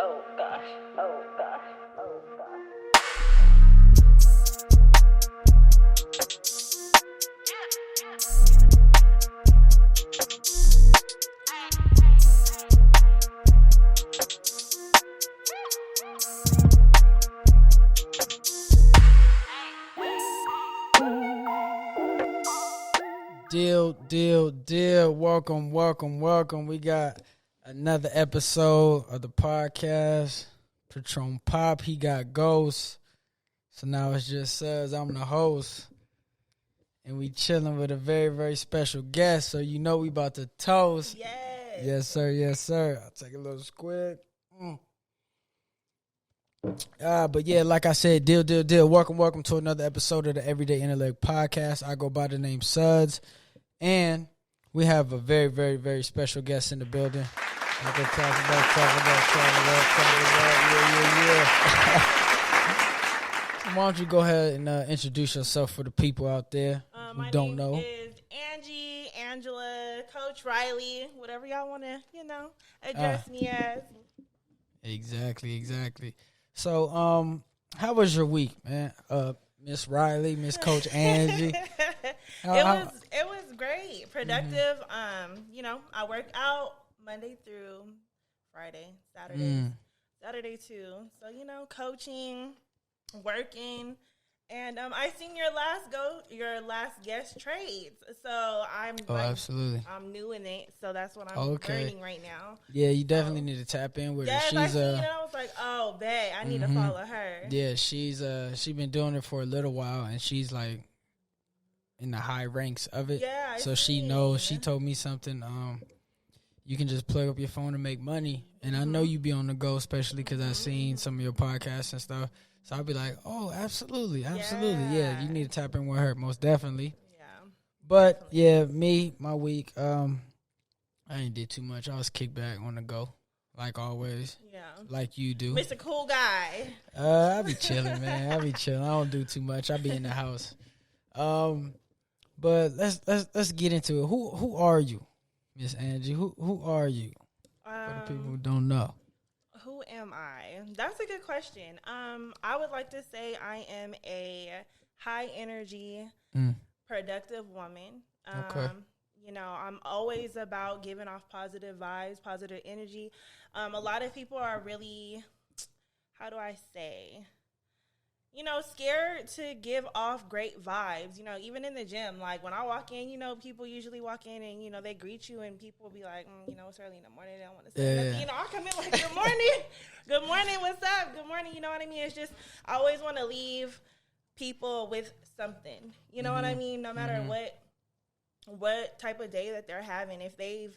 Oh gosh, oh gosh, oh gosh. Deal. Welcome. We got another episode of the podcast. Patron Pap, he got ghosts. So now it's just us. I'm the host. And we chilling with a very, very special guest. So you know we about to toast. Yes. Yes, sir. I'll take a little squid. But yeah, like I said, deal. Welcome to another episode of the Everyday Intellect podcast. I go by the name Suds. And we have a very, very, very special guest in the building. I can talk about. Yeah. Why don't you go ahead and introduce yourself for the people out there who don't know? My name is Angiee, Angela, Coach Riley, whatever y'all want to, address me as. Exactly. So, how was your week, man? Miss Riley, Miss Coach Angiee. It was great, productive. I work out Monday through Friday, Saturday too. So coaching, working, and I seen your last guest trades. So I'm absolutely. I'm new in it, so that's what I'm learning right now. Yeah, you definitely need to tap in with her. She's I was like, oh, bet I need to follow her. Yeah, she's been doing it for a little while, and she's like in the high ranks of it. Yeah, so she knows. She told me something. You can just plug up your phone and make money, and I know you be on the go, especially because I've seen some of your podcasts and stuff. So I'll be like, oh, absolutely. Yeah, you need to tap in with her, most definitely. Yeah. But, my week, I ain't did too much. I was kicked back on the go, like always. Yeah. Like you do. Mr. Cool Guy. I be chilling, man. I don't do too much. I be in the house. But let's get into it. Who are you, Miss Angiee? Who are you? For the people who don't know. Who am I? That's a good question. I would like to say I am a high energy, productive woman. Okay. I'm always about giving off positive vibes, positive energy. A lot of people are really, how do I say, scared to give off great vibes. Even in the gym, like when I walk in, people usually walk in and, they greet you and people will be like, it's early in the morning. They don't want to say nothing. I come in like, good morning. Good morning. What's up? Good morning. You know what I mean? It's just, I always want to leave people with something. You know what I mean? No matter what type of day that they're having, if they've,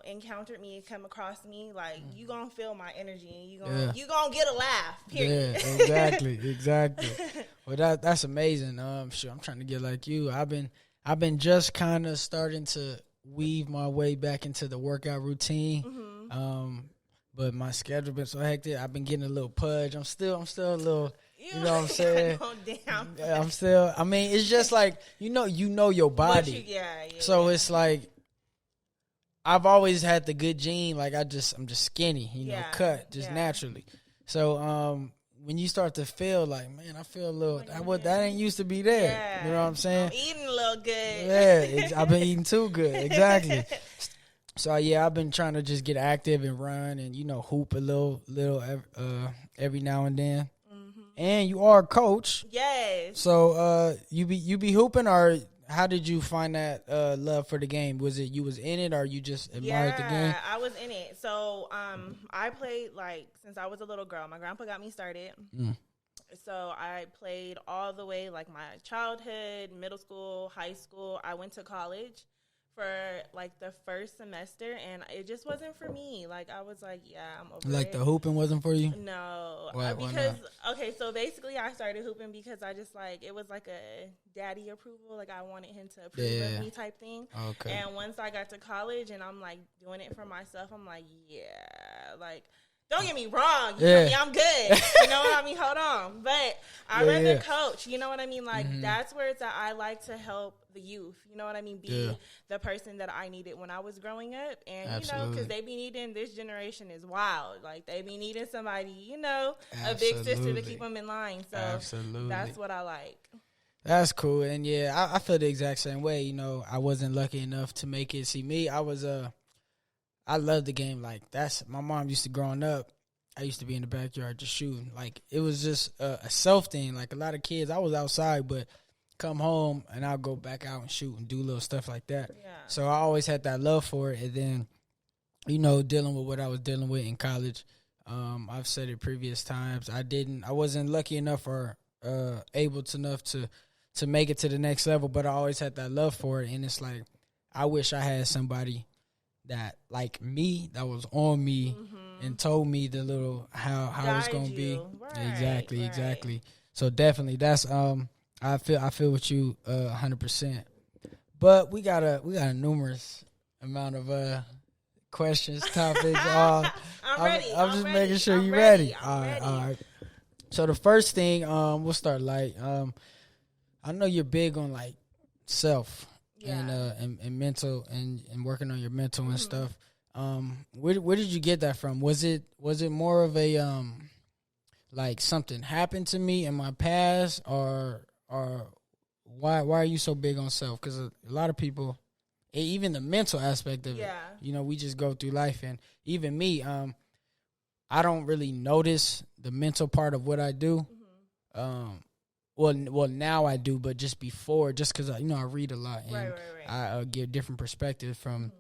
encountered me and come across me, like, you gonna feel my energy and you gonna get a laugh, period. Yeah, exactly. Well, that's amazing. Sure, I'm trying to get like you. I've been just kind of starting to weave my way back into the workout routine. But my schedule been so hectic. I've been getting a little pudge. I'm still a little. You know what I'm saying? I'm still. I mean, it's just like you know your body. So it's like I've always had the good gene. Like I'm just skinny. Cut just naturally. So when you start to feel like, man, I feel a little. That ain't used to be there. Yeah. You know what I'm saying? I'm eating a little good. Yeah, I've been eating too good. Exactly. So I've been trying to just get active and run and hoop a little every now and then. And you are a coach. Yes. So you be hooping, or how did you find that love for the game? Was it you was in it, or you just admired the game? Yeah, I was in it. So I played since I was a little girl. My grandpa got me started. So I played all the way my childhood, middle school, high school. I went to college for the first semester, and it just wasn't for me. I was like, I'm over it. The hooping wasn't for you? No. Why because, not? Okay, so basically I started hooping because I just it was a daddy approval. I wanted him to approve of me type thing. Okay. And once I got to college and I'm doing it for myself, I'm don't get me wrong. You feel me? I'm good. You know what I mean? Hold on. But I'd rather coach. You know what I mean? That's where it's at. I like to help the youth. You know what I mean? Be the person that I needed when I was growing up. And, Absolutely. you know, because they be needing, this generation is wild. Like, they be needing somebody, you know, a big sister to keep them in line. So Absolutely. that's what I like. That's cool. And, yeah, I feel the exact same way. You know, I wasn't lucky enough to make it. See, me, I love the game. Like, my mom used to, growing up, I used to be in the backyard just shooting. Like, it was just a self thing. Like, a lot of kids, I was outside, but come home and I'll go back out and shoot and do little stuff like that. Yeah. So I always had that love for it. And then, you know, dealing with what I was dealing with in college, I've said it previous times. I wasn't lucky enough or able enough to make it to the next level, but I always had that love for it. And it's like, I wish I had somebody that, like me, that was on me and told me the little how it was going to be. Right, Exactly. So definitely that's I feel with you 100%. But we got a numerous amount of questions, topics. I'm ready. I'm just ready. making sure I'm you're ready. All right. So the first thing, we'll start light. I know you're big on like self and mental and working on your mental and stuff. Where did you get that from? Was it more of a like something happened to me in my past, or why are you so big on self? Because a lot of people, even the mental aspect of it, you know, we just go through life, and even me, I don't really notice the mental part of what I do. Well, now I do, but just before, just because I read a lot and I get different perspectives from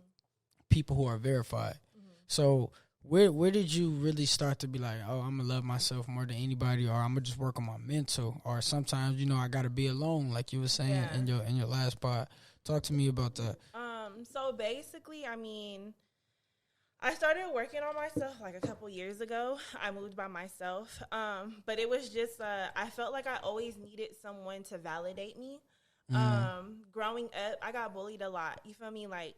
people who are verified. So where did you really start to be like, oh, I'm gonna love myself more than anybody, or I'm gonna just work on my mental, or sometimes I gotta be alone, like you were saying in your last part. Talk to me about that. So basically, I mean, I started working on myself like a couple years ago. I moved by myself. But it was just, I felt like I always needed someone to validate me. Growing up, I got bullied a lot. You feel me? Like,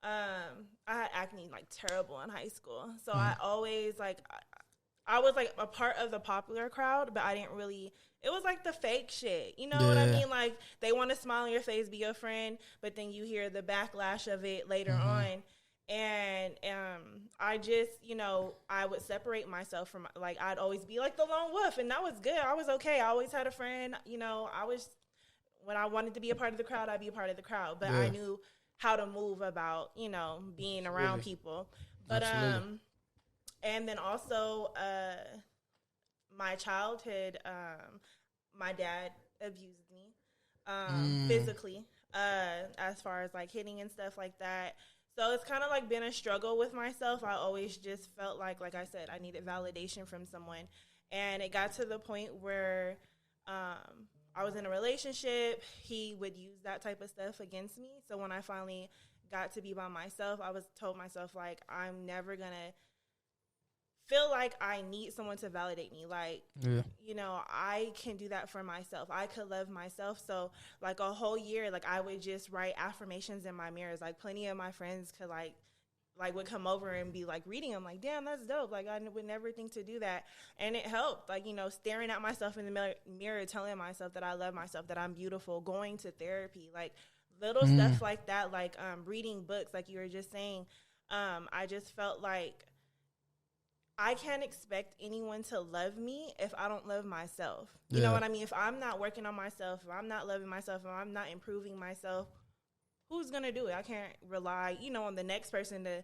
I had acne like terrible in high school. So I always I was like a part of the popular crowd, but I didn't really, it was like the fake shit. You know what I mean? Like, they want to smile on your face, be your friend, but then you hear the backlash of it later on. And I just, I would separate myself from, like, I'd always be like the lone wolf, and that was good. I was okay. I always had a friend. When I wanted to be a part of the crowd, I'd be a part of the crowd. But I knew how to move about, being around people. But, and then also my childhood, my dad abused me physically, as far as, like, hitting and stuff like that. So it's kind of like been a struggle with myself. I always just felt like I said, I needed validation from someone. And it got to the point where I was in a relationship. He would use that type of stuff against me. So when I finally got to be by myself, I told myself, like, I'm never going to feel like I need someone to validate me. Like, I can do that for myself. I could love myself. So, like, a whole year, like, I would just write affirmations in my mirrors. Like, plenty of my friends could, like would come over and be, like, reading them. Like, damn, that's dope. Like, I would never think to do that. And it helped. Like, staring at myself in the mirror, telling myself that I love myself, that I'm beautiful, going to therapy. Like, little stuff like that. Like, reading books, like you were just saying. I just felt like I can't expect anyone to love me if I don't love myself. You know what I mean? If I'm not working on myself, if I'm not loving myself, if I'm not improving myself, who's going to do it? I can't rely, on the next person to,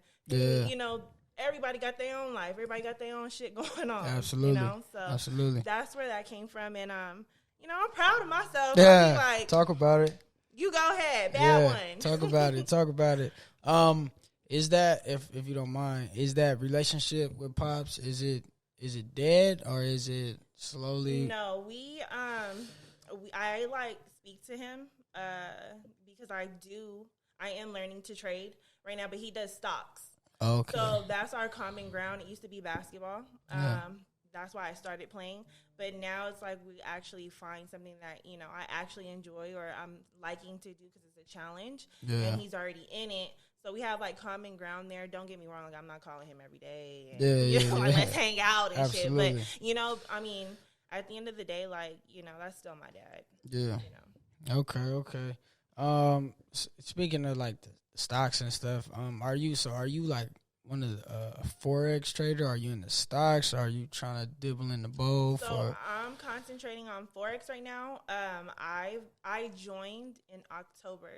everybody got their own life. Everybody got their own shit going on. Absolutely. So absolutely. That's where that came from. And, I'm proud of myself. Yeah. I be like, talk about it. You go ahead. Bad one. Talk about it. Is that, if you don't mind, is that relationship with Pops, is it dead, or is it slowly? No, I like speak to him because I am learning to trade right now, but he does stocks. Okay. So that's our common ground. It used to be basketball. That's why I started playing. But now it's like we actually find something that, I actually enjoy or I'm liking to do because it's a challenge. And he's already in it. So we have, like, common ground there. Don't get me wrong. Like, I'm not calling him every day. And, let's hang out and Absolutely. shit. But, I mean, at the end of the day, like, that's still my dad. Yeah. Okay. Speaking of like the stocks and stuff, are you like one of the forex trader? Are you in the stocks? Are you trying to dibble in the bowl? So I'm concentrating on forex right now. I joined in October,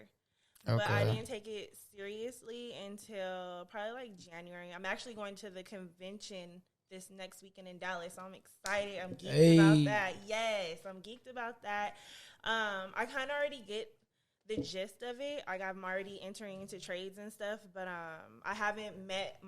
but I didn't take it seriously until probably like January. I'm actually going to the convention this next weekend in Dallas. So I'm excited. I'm geeked about that. Yes, I'm geeked about that. I kind of already get the gist of it. I'm already entering into trades and stuff, but I haven't met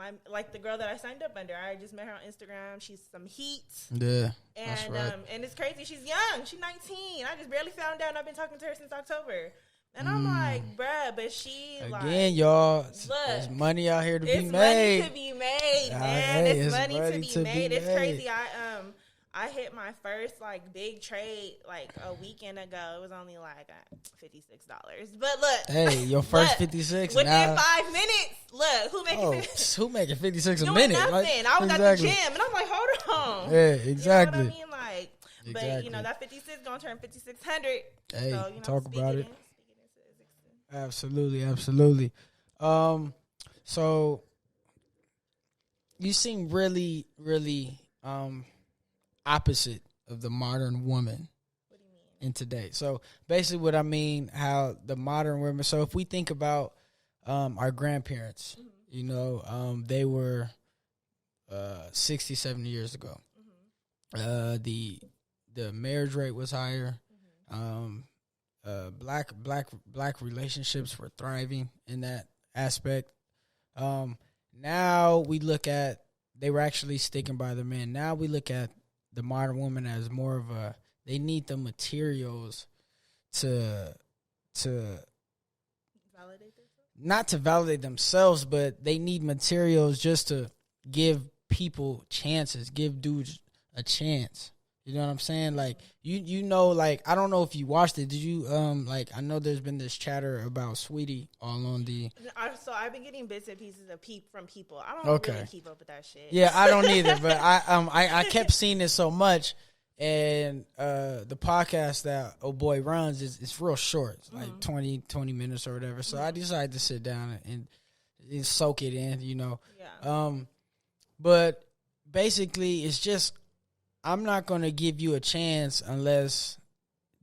the girl that I signed up under. I just met her on Instagram. She's some heat. Yeah, and that's right. And it's crazy. She's young. She's 19. I just barely found out. And I've been talking to her since October. And I'm like, bruh, but she again, y'all. There's money out here to be made. It's money to be made, man. It's money to be made. It's crazy. I hit my first like big trade like a weekend ago. It was only like $56. But look, hey, your first 56 within now. 5 minutes. Look, who making 56 a minute? Nothing. Like, I was at the gym and I'm like, hold on. Yeah, exactly. You know what I mean? Like, but you know that 56 gonna turn 5600. Hey, so, talk about it. Absolutely. So you seem really, really opposite of the modern woman. What do you mean? In today. So basically what I mean, how the modern women, so if we think about our grandparents, you know, they were 60, 70 years ago. The marriage rate was higher. Black relationships were thriving in that aspect. Now we look at, they were actually sticking by the men. Now we look at the modern woman as more of a, they need the materials to validate themselves? Not to validate themselves, but they need materials just to give people chances, give dudes a chance. You know what I'm saying? Like, you know, like, I don't know if you watched it. Did you, like, I know there's been this chatter about Sweetie all on the... So I've been getting bits and pieces of from people. I don't really keep up with that shit. Yeah, I don't either, but I kept seeing it so much, and the podcast that oh boy runs it's real short. It's like 20 minutes or whatever. So I decided to sit down and soak it in, you know. Yeah. But basically, it's just, I'm not going to give you a chance unless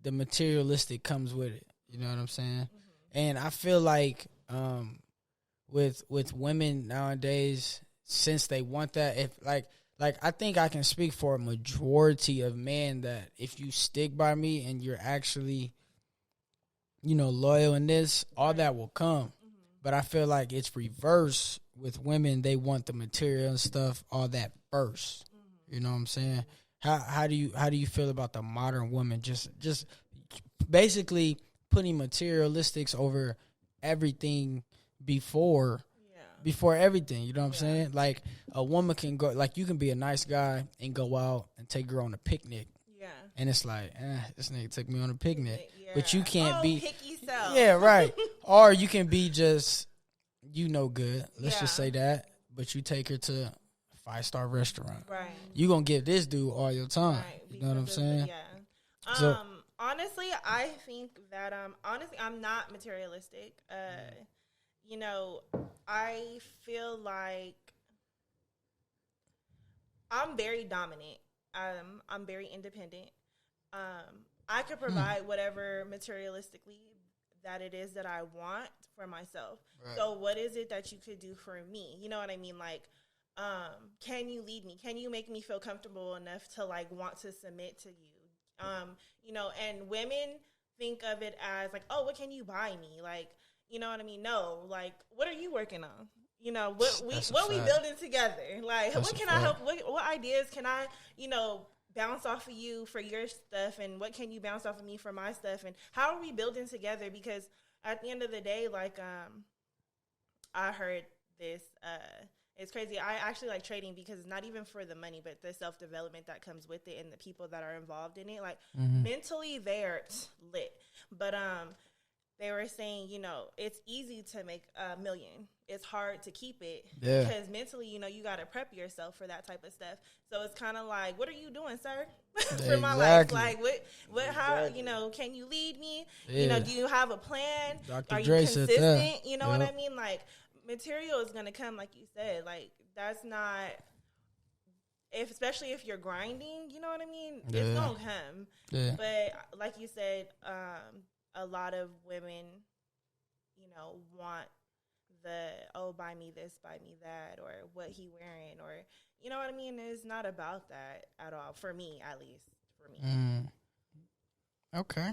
the materialistic comes with it. You know what I'm saying? And I feel like with women nowadays, since they want that, if like I think I can speak for a majority of men that if you stick by me and you're actually, you know, loyal in this, all that will come. But I feel like it's reverse with women. They want the material and stuff, all that first. You know what I'm saying? How do you feel about the modern woman? Just basically putting materialistics over everything before everything. You know what I'm saying? Like, a woman can go, like, you can be a nice guy and go out and take her on a picnic. Yeah. And it's like, this nigga took me on a picnic. Yeah. But you can't be picky self. Yeah, right. Or you can be just, you know, good. Let's just say that. But you take her to 5-star restaurant. Right. You gonna give this dude all your time. Right. You know what I'm saying? Yeah. Honestly, I think that I'm not materialistic. You know, I feel like I'm very dominant. I'm very independent. I could provide whatever materialistically that it is that I want for myself. Right. So what is it that you could do for me? You know what I mean? Like, can you lead me? Can you make me feel comfortable enough to like want to submit to you? You know, and women think of it as like, oh, what can you buy me? Like, you know what I mean? No, like, what are you working on? You know, what we building together? Like, what can I help? What ideas can I, you know, bounce off of you for your stuff, and what can you bounce off of me for my stuff, and how are we building together? Because at the end of the day, like, I heard this. It's crazy. I actually like trading because it's not even for the money, but the self-development that comes with it and the people that are involved in it. Like, mentally, they're lit. But they were saying, you know, it's easy to make $1 million. It's hard to keep it because mentally, you know, you got to prep yourself for that type of stuff. So it's kind of like, what are you doing, sir? for my life. Like, how, can you lead me? Yeah. Do you have a plan? Dr. Are you Dre consistent? said that. You know what I mean? Like, material is going to come, like you said. Like, that's not, especially if you're grinding, you know what I mean? Yeah. It's going to come. Yeah. But like you said, a lot of women, want buy me this, buy me that, or what he wearing, or, you know what I mean? It's not about that at all, for me, at least. For me. Okay.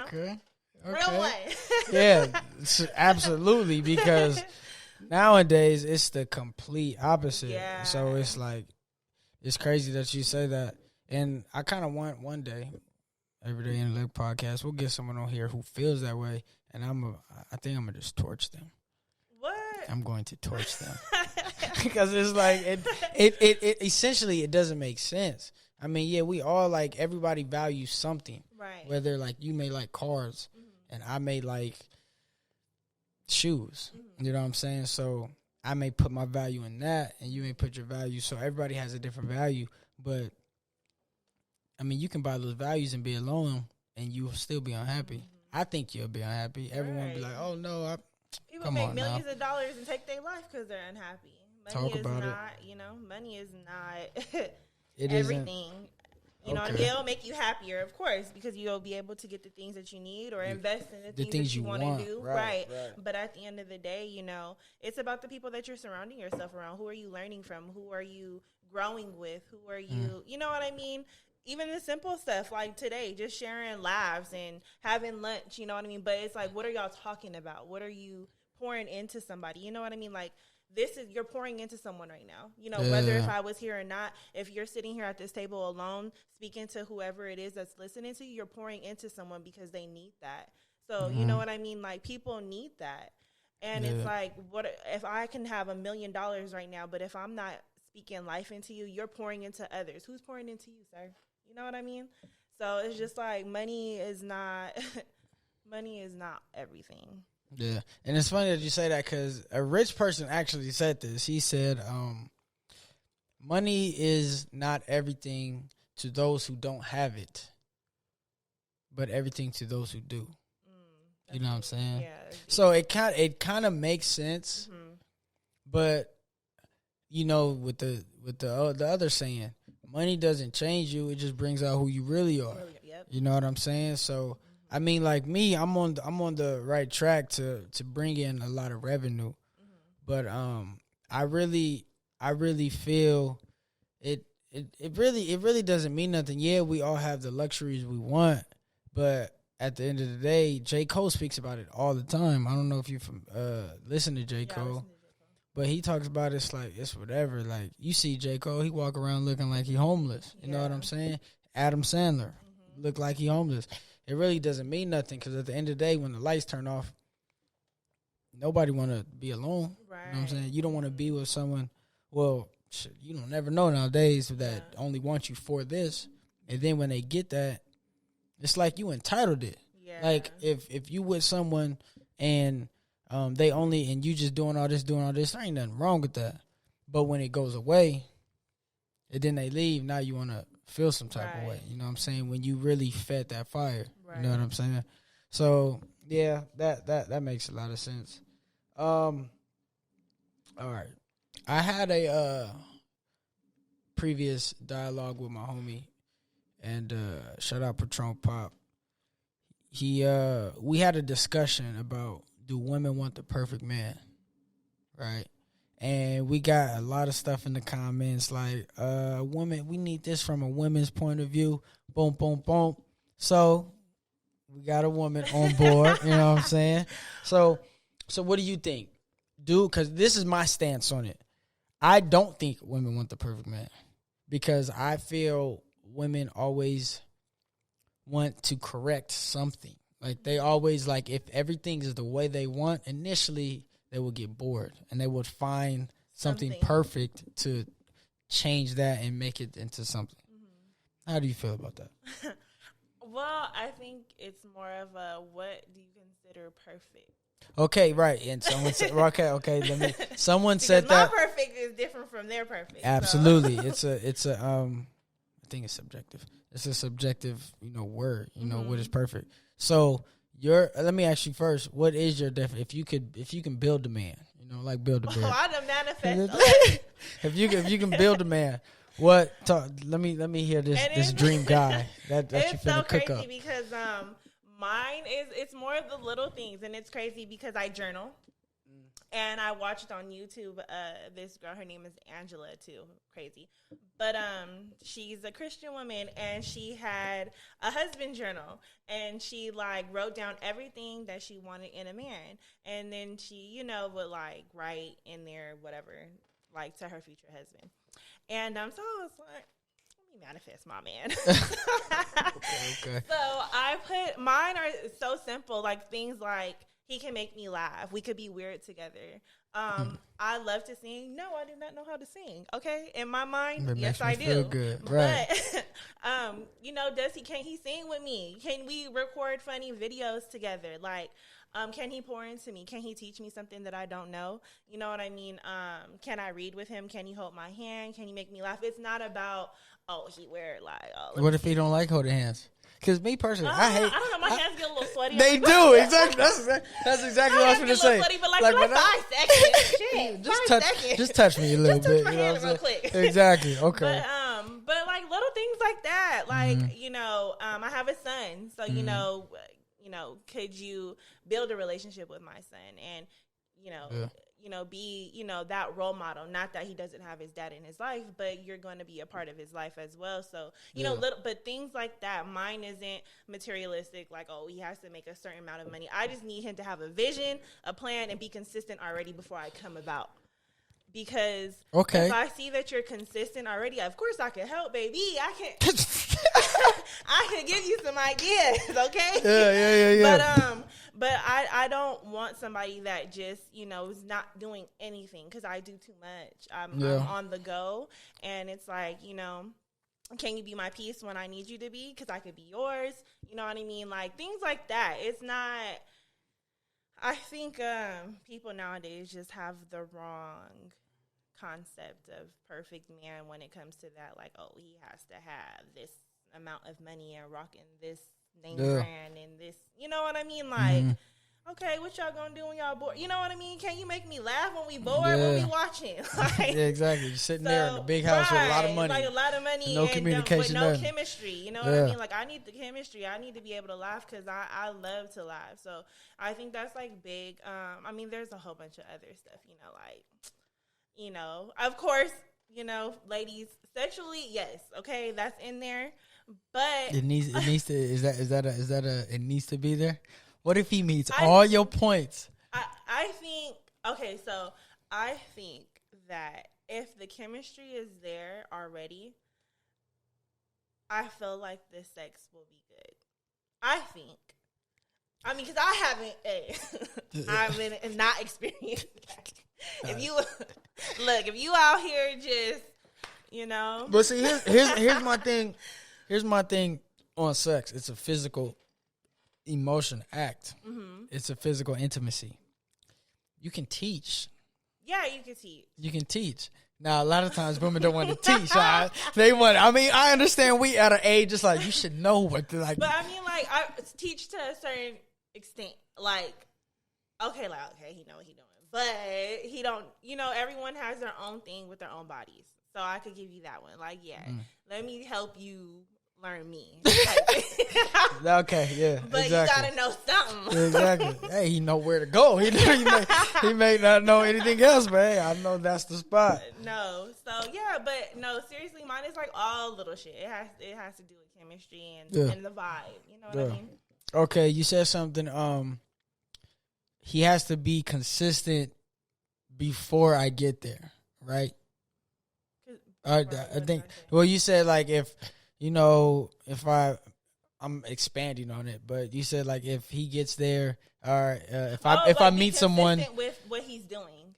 Okay. Real one. Yeah, absolutely, because nowadays it's the complete opposite. Yeah. So it's like, it's crazy that you say that. And I kind of want one day, Everyday Intellect Podcast, we'll get someone on here who feels that way, and I think I'm going to just torch them. What? I'm going to torch them. Because it's like, it essentially, it doesn't make sense. I mean, yeah, we all, like, everybody values something. Right. Whether, like, you may like cars, and I may like shoes. You know what I'm saying? So I may put my value in that, and you may put your value. So everybody has a different value. But, I mean, you can buy those values and be alone, and you'll still be unhappy. I think you'll be unhappy. Everyone will be like, oh, no, people make millions of dollars and take their life because they're unhappy. Money is not, money is not everything. You know what I mean? It'll make you happier, of course, because you'll be able to get the things that you need or invest in the things that you want to do. Right. But at the end of the day, it's about the people that you're surrounding yourself around. Who are you learning from? Who are you growing with? Who are you, you know what I mean? Even the simple stuff like today, just sharing laughs and having lunch, you know what I mean? But it's like, what are y'all talking about? What are you pouring into somebody? You know what I mean? Like, you're pouring into someone right now. Whether if I was here or not, if you're sitting here at this table alone, speaking to whoever it is that's listening to you, you're pouring into someone because they need that. So, you know what I mean? Like, people need that. And it's like, what if I can have $1 million right now, but if I'm not speaking life into you, you're pouring into others. Who's pouring into you, sir? You know what I mean? So it's just like, money is not everything. Yeah, and it's funny that you say that because a rich person actually said this. He said, money is not everything to those who don't have it, but everything to those who do. You know what I'm saying? Yeah. So it kind of makes sense, but with the other saying, money doesn't change you; it just brings out who you really are. Yep. You know what I'm saying? So. I mean, like me, I'm on the right track to bring in a lot of revenue, but I really feel it really doesn't mean nothing. Yeah, we all have the luxuries we want, but at the end of the day, J. Cole speaks about it all the time. I don't know if you listen to J. Cole, but he talks about it's like it's whatever. Like you see J. Cole, he walk around looking like he homeless. You know what I'm saying? Adam Sandler look like he homeless. It really doesn't mean nothing because at the end of the day, when the lights turn off, nobody want to be alone. Right. You know what I'm saying? You don't want to be with someone, well, you don't never know nowadays that only want you for this. And then when they get that, it's like you entitled it. Yeah. Like if you with someone and they only, and you just doing all this, there ain't nothing wrong with that. But when it goes away, and then they leave, now you want to feel some type of way. You know what I'm saying? When you really fed that fire. Right. You know what I'm saying? So, yeah, that makes a lot of sense. All right. I had a previous dialogue with my homie, and shout out Patron Pap. We had a discussion about, do women want the perfect man? Right? And we got a lot of stuff in the comments like, women, we need this from a women's point of view. Boom, boom, boom. So we got a woman on board. You know what I'm saying? So what do you think? Because this is my stance on it. I don't think women want the perfect man because I feel women always want to correct something. Like they always like, if everything is the way they want, initially they will get bored and they would find something perfect to change that and make it into something. How do you feel about that? Well, I think it's more of a, what do you consider perfect? Okay, right. And someone said, okay. Someone said that my perfect is different from their perfect. Absolutely. So. It's a everything is subjective. It's a subjective, word. What is perfect. So let me ask you first. What is your definition? If you can build a man, build a bear. I done manifest. If you can build a man, let me hear this dream guy that you finna so cook crazy up. Because mine it's more of the little things, and it's crazy because I journal. And I watched on YouTube this girl, her name is Angela too, crazy. But she's a Christian woman, and she had a husband journal, and she wrote down everything that she wanted in a man, and then she would write in there whatever to her future husband. And so I was like, let me manifest my man. Okay. So I put mine are so simple, things like, he can make me laugh. We could be weird together. I love to sing. No, I do not know how to sing. Okay, in my mind, yes, I do. Feel good, right? But can he sing with me? Can we record funny videos together? Can he pour into me? Can he teach me something that I don't know? You know what I mean? Can I read with him? Can he hold my hand? Can he make me laugh? It's not about he wear what if he don't like holding hands? Because me personally, I hate. I don't know. My hands get a little sweaty. They do exactly. That's exactly what I was going to say. Sweaty, but for 5 seconds, shit. Just touch me a little bit. Touch my hand real quick. Exactly. Okay. But little things like that. I have a son, so could you build a relationship with my son and be that role model? Not that he doesn't have his dad in his life, but you're going to be a part of his life as well. So but things like that. Mine isn't materialistic, he has to make a certain amount of money. I just need him to have a vision, a plan, and be consistent already before I come about. Because if I see that you're consistent already, of course I can help, baby. I can I can give you some ideas, okay? Yeah. But I don't want somebody that just, is not doing anything, because I do too much. I'm on the go, and it's can you be my piece when I need you to be? Because I could be yours. You know what I mean? Things like that. It's not... I think people nowadays just have the wrong concept of perfect man when it comes to that. He has to have this amount of money and rocking this name brand and this, you know what I mean? Okay, what y'all gonna do when y'all bored? You know what I mean? Can you make me laugh when we bored? When we watching? Yeah, exactly. You're sitting there in a big house with a lot of money. A lot of money, no communication, with no chemistry. You know what I mean? I need the chemistry. I need to be able to laugh, because I love to laugh. So I think that's big. There's a whole bunch of other stuff. Of course, ladies, sexually, yes, okay, that's in there. But it needs to it needs to be there. What if he meets all your points? I think that if the chemistry is there already, I feel like the sex will be good. I think. Because I haven't not experienced that. If you out here just, But see, here's my thing. Here's my thing on sex. It's a physical emotion act. Mm-hmm. It's a physical intimacy. You can teach. Yeah, you can teach. You can teach. Now, a lot of times women don't want to teach. They want. I understand we at an age just you should know what to like. But I teach to a certain extent. Okay, he know what he doing, but he don't. Everyone has their own thing with their own bodies. So I could give you that one. Let me help you learn me. Okay, yeah. But exactly. You gotta know something. Exactly. Hey, he know where to go. He may not know anything else, but hey, I know that's the spot. No. So yeah, but no, seriously, mine is all little shit. It has to do with chemistry and the vibe. You know what I mean? Okay, you said something. He has to be consistent before I get there, right? I think. Well, you said if I'm expanding on it, but you said if he gets there, or if I meet someone with what he's doing,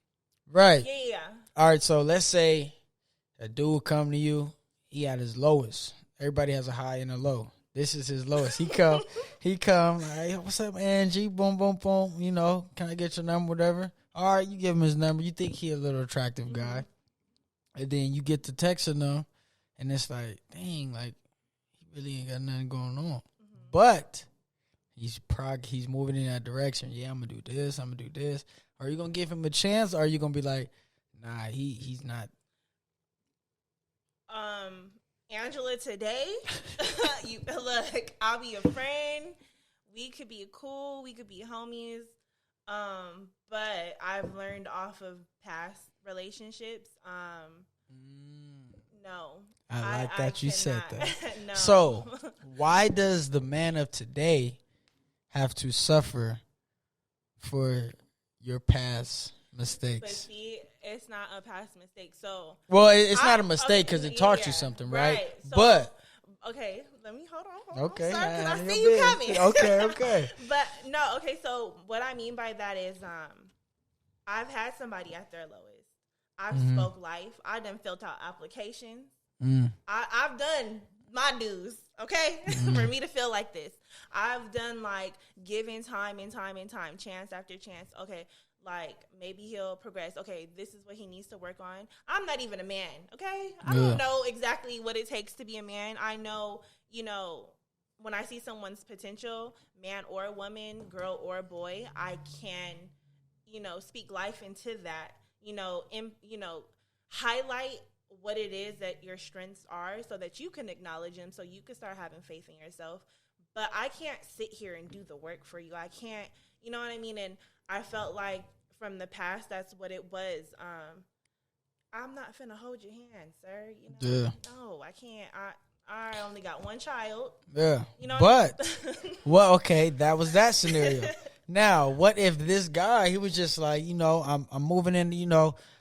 right? Yeah. All right, so let's say a dude come to you, he at his lowest. Everybody has a high and a low. This is his lowest. He come. Hey, what's up, Angie? Boom, boom, boom. Can I get your number? Whatever. All right, you give him his number. You think he a little attractive guy. And then you get to texting him, and it's like, dang, like he really ain't got nothing going on, but he's moving in that direction. Yeah, I'm gonna do this. I'm gonna do this. Are you gonna give him a chance, or are you gonna be like, nah, he's not? Angela, today, you look. I'll be a friend. We could be cool. We could be homies. But I've learned off of past relationships. No. I like that you said that. No. So, why does the man of today have to suffer for your past mistakes? But see, it's not a past mistake. So, well, it's not a mistake because it taught you something, right? So, but okay, let me hold on. Okay, because I see you coming. Okay. But no, okay. So what I mean by that is, I've had somebody at their lowest. I've spoke life. I done filled out applications. I've done my dues, okay, for me to feel like this. I've done like giving time and time and time, chance after chance. Okay, like maybe he'll progress. Okay, this is what he needs to work on. I'm not even a man, okay? I don't know exactly what it takes to be a man. I know, when I see someone's potential, man or woman, girl or boy, I can, speak life into that, highlight what it is that your strengths are so that you can acknowledge them, so you can start having faith in yourself. But I can't sit here and do the work for you. I can't, you know what I mean? And I felt like from the past, that's what it was. I'm not finna hold your hand, sir. No, I can't. I only got one child. Yeah. But, well, okay, that was that scenario. Now, what if this guy, he was just like, I'm moving in,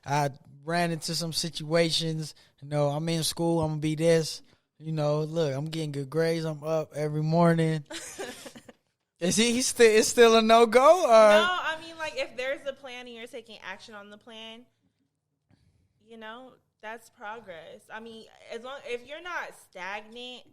I ran into some situations, I'm in school, I'm going to be this, look, I'm getting good grades, I'm up every morning. Is still a no-go? Or? No, I mean, like, if there's a plan and you're taking action on the plan, that's progress. I mean, if you're not stagnant,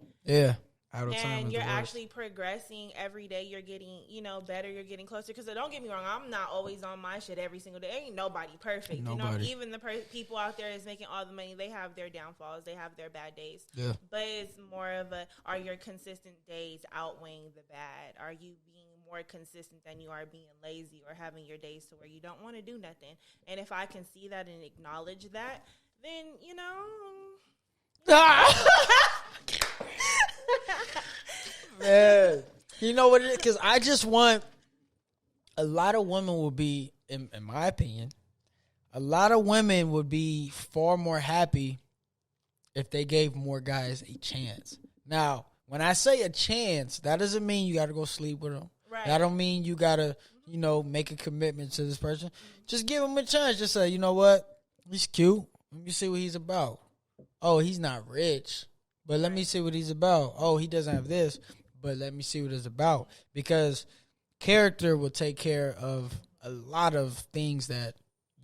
and you're actually progressing every day, you're getting, better, you're getting closer. Because don't get me wrong, I'm not always on my shit every single day. Ain't nobody perfect. Even the people out there is making all the money, they have their downfalls, they have their bad days. Yeah. But it's more of are your consistent days outweighing the bad? Are you being more consistent than you are being lazy or having your days to where you don't want to do nothing? And if I can see that and acknowledge that, then, Man, you know what it is? Because I just want a lot of women will be, in my opinion, a lot of women would be far more happy if they gave more guys a chance. Now, when I say a chance, that doesn't mean you got to go sleep with them. Right. That don't mean you got to, make a commitment to this person. Just give him a chance. Just say, you know what? He's cute. Let me see what he's about. Oh, he's not rich, but let me see what he's about. Oh, he doesn't have this, but let me see what it's about. Because character will take care of a lot of things that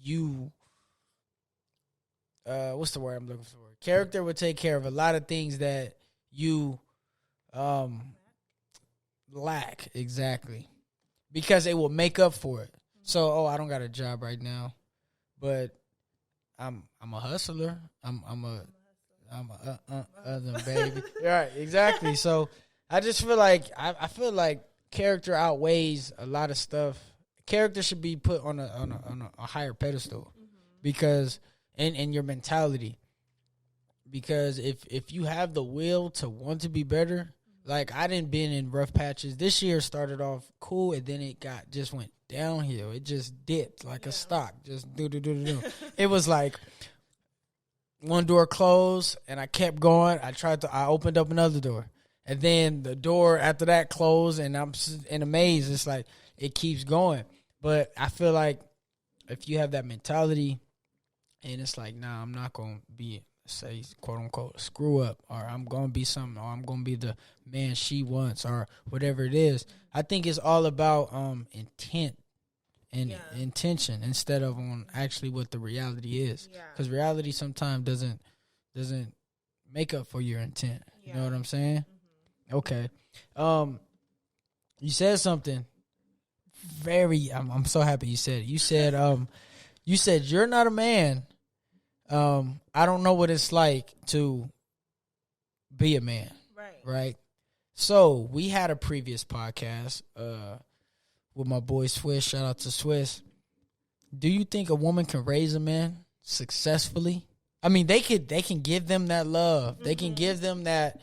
you, what's the word I'm looking for? Character will take care of a lot of things that you lack, exactly. Because it will make up for it. So, I don't got a job right now, but I'm a hustler. I'm a baby. Right, exactly. So I just feel like I feel like character outweighs a lot of stuff. Character should be put on a higher pedestal, because in your mentality. Because if you have the will to want to be better, like I didn't been in rough patches. This year started off cool, and then it just went downhill. It just dipped like a stock. Just do. It was like one door closed, and I kept going. I opened up another door, and then the door after that closed, and I'm in a maze. It's like it keeps going. But I feel like if you have that mentality, and it's like, nah, I'm not gonna be, say, quote unquote, screw up, or I'm gonna be something, or I'm gonna be the man she wants, or whatever it is. I think it's all about intent and intention instead of on actually what the reality is. Because reality sometimes doesn't make up for your intent. You know what I'm saying? Okay. You said something very. I'm so happy you said it. You said you're not a man. I don't know what it's like to be a man. Right. Right. So we had a previous podcast with my boy Swiss. Shout out to Swiss. Do you think a woman can raise a man successfully? I mean, they can give them that love. Mm-hmm. They can give them that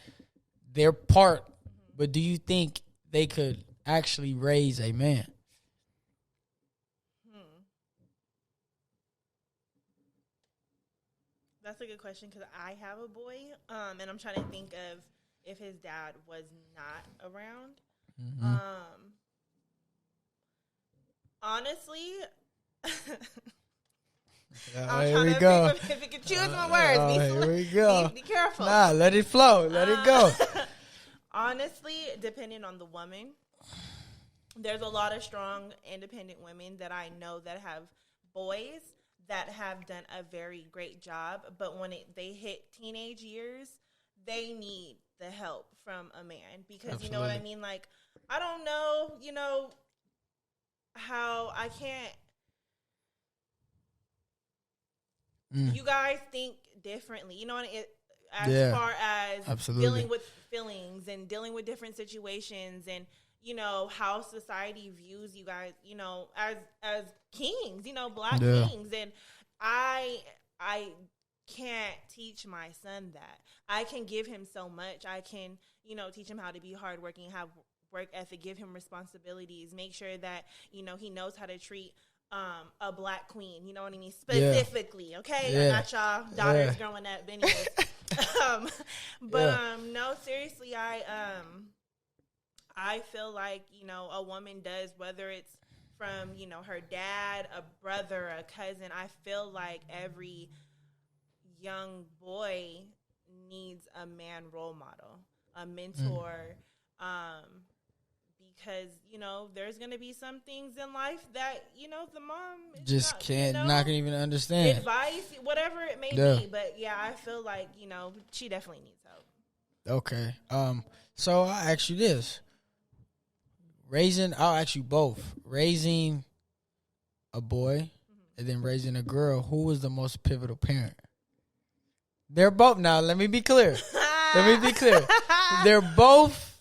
their part. Mm-hmm. But do you think they could actually raise a man? That's a good question because I have a boy, and I'm trying to think of if his dad was not around. Mm-hmm. Honestly, I'm trying to think if it can choose my words. Here we go. Be careful. Nah, let it flow. Let it go. Honestly, depending on the woman, there's a lot of strong, independent women that I know that have boys that have done a very great job, but when they hit teenage years, they need the help from a man because Absolutely. You know what I mean? Like, I don't know, how I can't. You guys think differently, you know what as far as Absolutely. Dealing with feelings and dealing with different situations and how society views you guys, as kings, Black kings. And I can't teach my son that. I can give him so much. I can, teach him how to be hardworking, have work ethic, give him responsibilities, make sure that, he knows how to treat a Black queen, you know what I mean? Specifically, okay? Yeah. Not y'all daughters growing up anyways. No, seriously, I feel like, a woman does, whether it's from, her dad, a brother, a cousin. I feel like every young boy needs a man role model, a mentor, because, there's going to be some things in life that, the mom just not can even understand. Advice, whatever it may be. But, yeah, I feel like, she definitely needs help. Okay. So I'll ask you this. I'll ask you both. Raising a boy and then raising a girl, who was the most pivotal parent? They're both, now let me be clear. They're both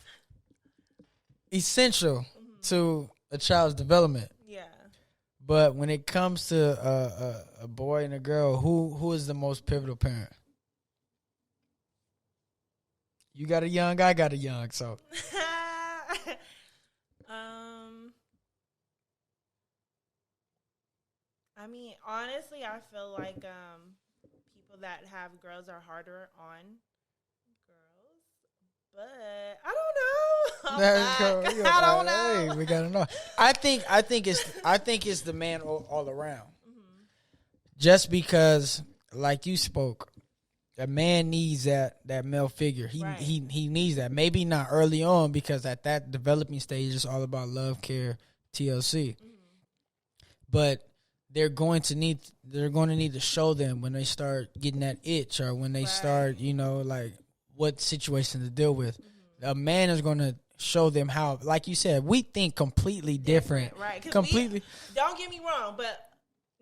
essential to a child's development. Yeah. But when it comes to a boy and a girl, who is the most pivotal parent? You got a young, I got a young, so. I mean, honestly, I feel like people that have girls are harder on girls, but I don't know. I don't know. Hey, we gotta know. I think it's the man all around. Mm-hmm. Just because, like you spoke, a man needs that male figure. He needs that. Maybe not early on because at that developing stage, it's all about love, care, TLC. Mm-hmm. But they're going to need to show them when they start getting that itch or when they start, like what situation to deal with. Mm-hmm. A man is going to show them how, like you said, we think completely different. Right. Completely. Don't get me wrong, but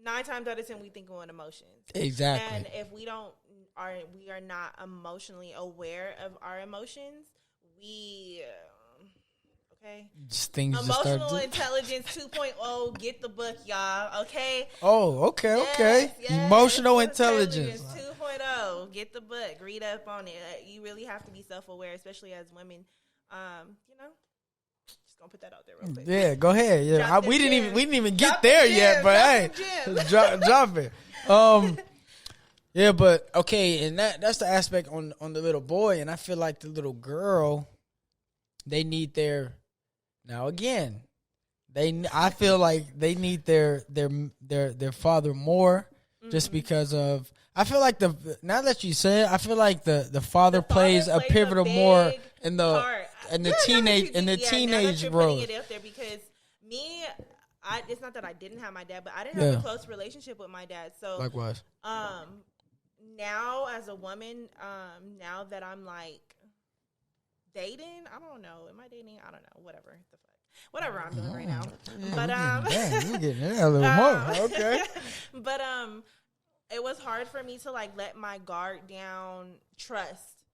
9 times out of 10 we think on emotions. Exactly. And if we are not emotionally aware of our emotions, okay. Emotional Intelligence 2.0. Get the book, y'all. Okay. Oh, okay. Yes, Emotional Intelligence 2.0. Get the book. Read up on it. You really have to be self-aware, especially as women. Just gonna put that out there real quick. Yeah, go ahead. Yeah, we didn't even get there yet, but hey, drop it. Yeah, but okay, and that's the aspect on the little boy, and I feel like the little girl, they need their. Now again, I feel like they need their father more, just because of. I feel like now that you say it, I feel like the father plays a pivotal more in the teenage role. It out there because me, it's not that I didn't have my dad, but I didn't have a close relationship with my dad. So likewise, now as a woman, now that I'm like dating, I don't know. Am I dating? I don't know. Whatever I'm doing right now. Yeah, but you're getting there a little more. Okay. But it was hard for me to like let my guard down, trust,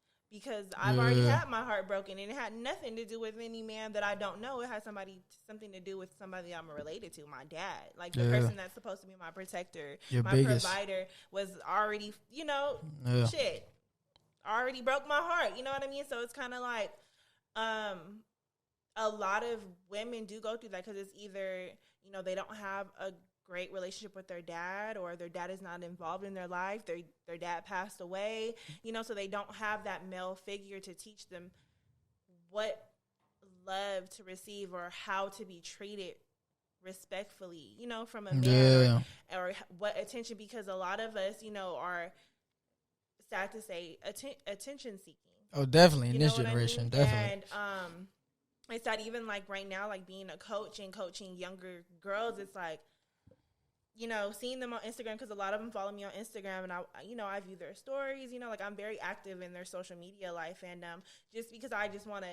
because I've already had my heart broken, and it had nothing to do with any man that I don't know. It had something to do with somebody I'm related to, my dad, like the person that's supposed to be my protector, my provider, was already, shit, already broke my heart. You know what I mean? So it's kind of like, a lot of women do go through that because it's either, they don't have a great relationship with their dad, or their dad is not involved in their life. Their dad passed away, so they don't have that male figure to teach them what love to receive or how to be treated respectfully, from a man, or what attention, because a lot of us, are, sad to say, attention seeking. Oh, definitely in this generation, definitely. And it's that even like right now, like being a coach and coaching younger girls, it's like, seeing them on Instagram, because a lot of them follow me on Instagram, and I view their stories, like I'm very active in their social media life, and just because I just want to,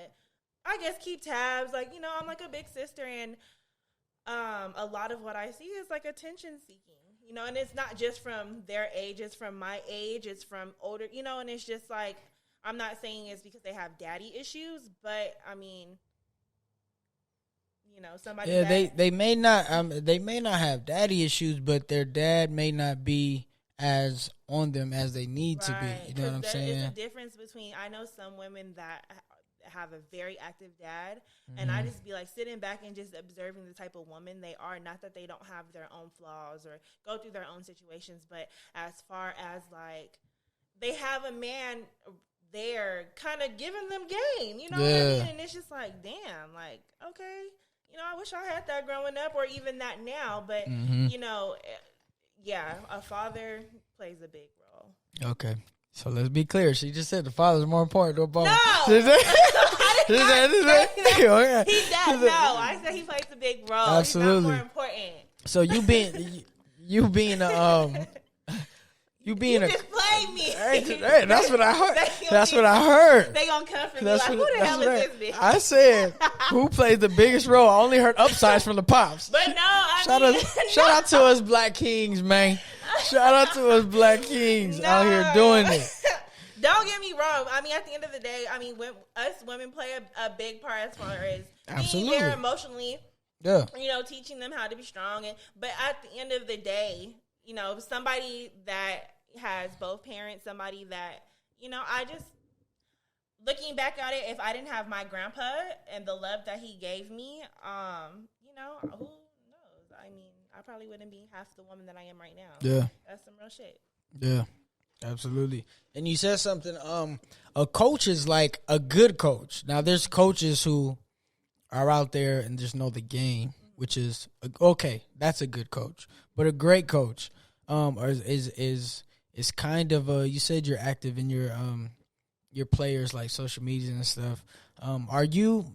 I guess, keep tabs, like, I'm like a big sister, and a lot of what I see is like attention seeking, and it's not just from their age, it's from my age, it's from older, and it's just like, I'm not saying it's because they have daddy issues, but I mean, somebody. Yeah, they may not have daddy issues, but their dad may not be as on them as they need to be. You know what I'm saying? There's a difference between, I know some women that have a very active dad, and I just be like sitting back and just observing the type of woman they are. Not that they don't have their own flaws or go through their own situations, but as far as like they have a man there kind of giving them game, what I mean? And it's just like, damn, like, okay. I wish I had that growing up, or even that now. But, a father plays a big role. Okay. So let's be clear. She just said the father's more important to a ball. No! He does. No, I said he plays a big role. Absolutely. He's not more important. So you being just play me. Hey, that's what I heard. That's what I heard. They gonna come for me like, who the hell is this bitch? I said, who plays the biggest role? I only heard upsides from the pops. But no, shout out to us Black Kings, man. Shout out to us Black Kings out here doing it. Don't get me wrong. I mean, at the end of the day, I mean, us women play a big part as far as being there emotionally. Yeah. Teaching them how to be strong. But at the end of the day, somebody that has both parents, somebody that, I just, looking back at it, if I didn't have my grandpa and the love that he gave me, who knows? I mean, I probably wouldn't be half the woman that I am right now. Yeah. That's some real shit. Yeah, absolutely. And you said something, a coach is like a good coach. Now, there's coaches who are out there and just know the game, which is, okay, that's a good coach. But a great coach is kind of you said you're active in your players like social media and stuff. Do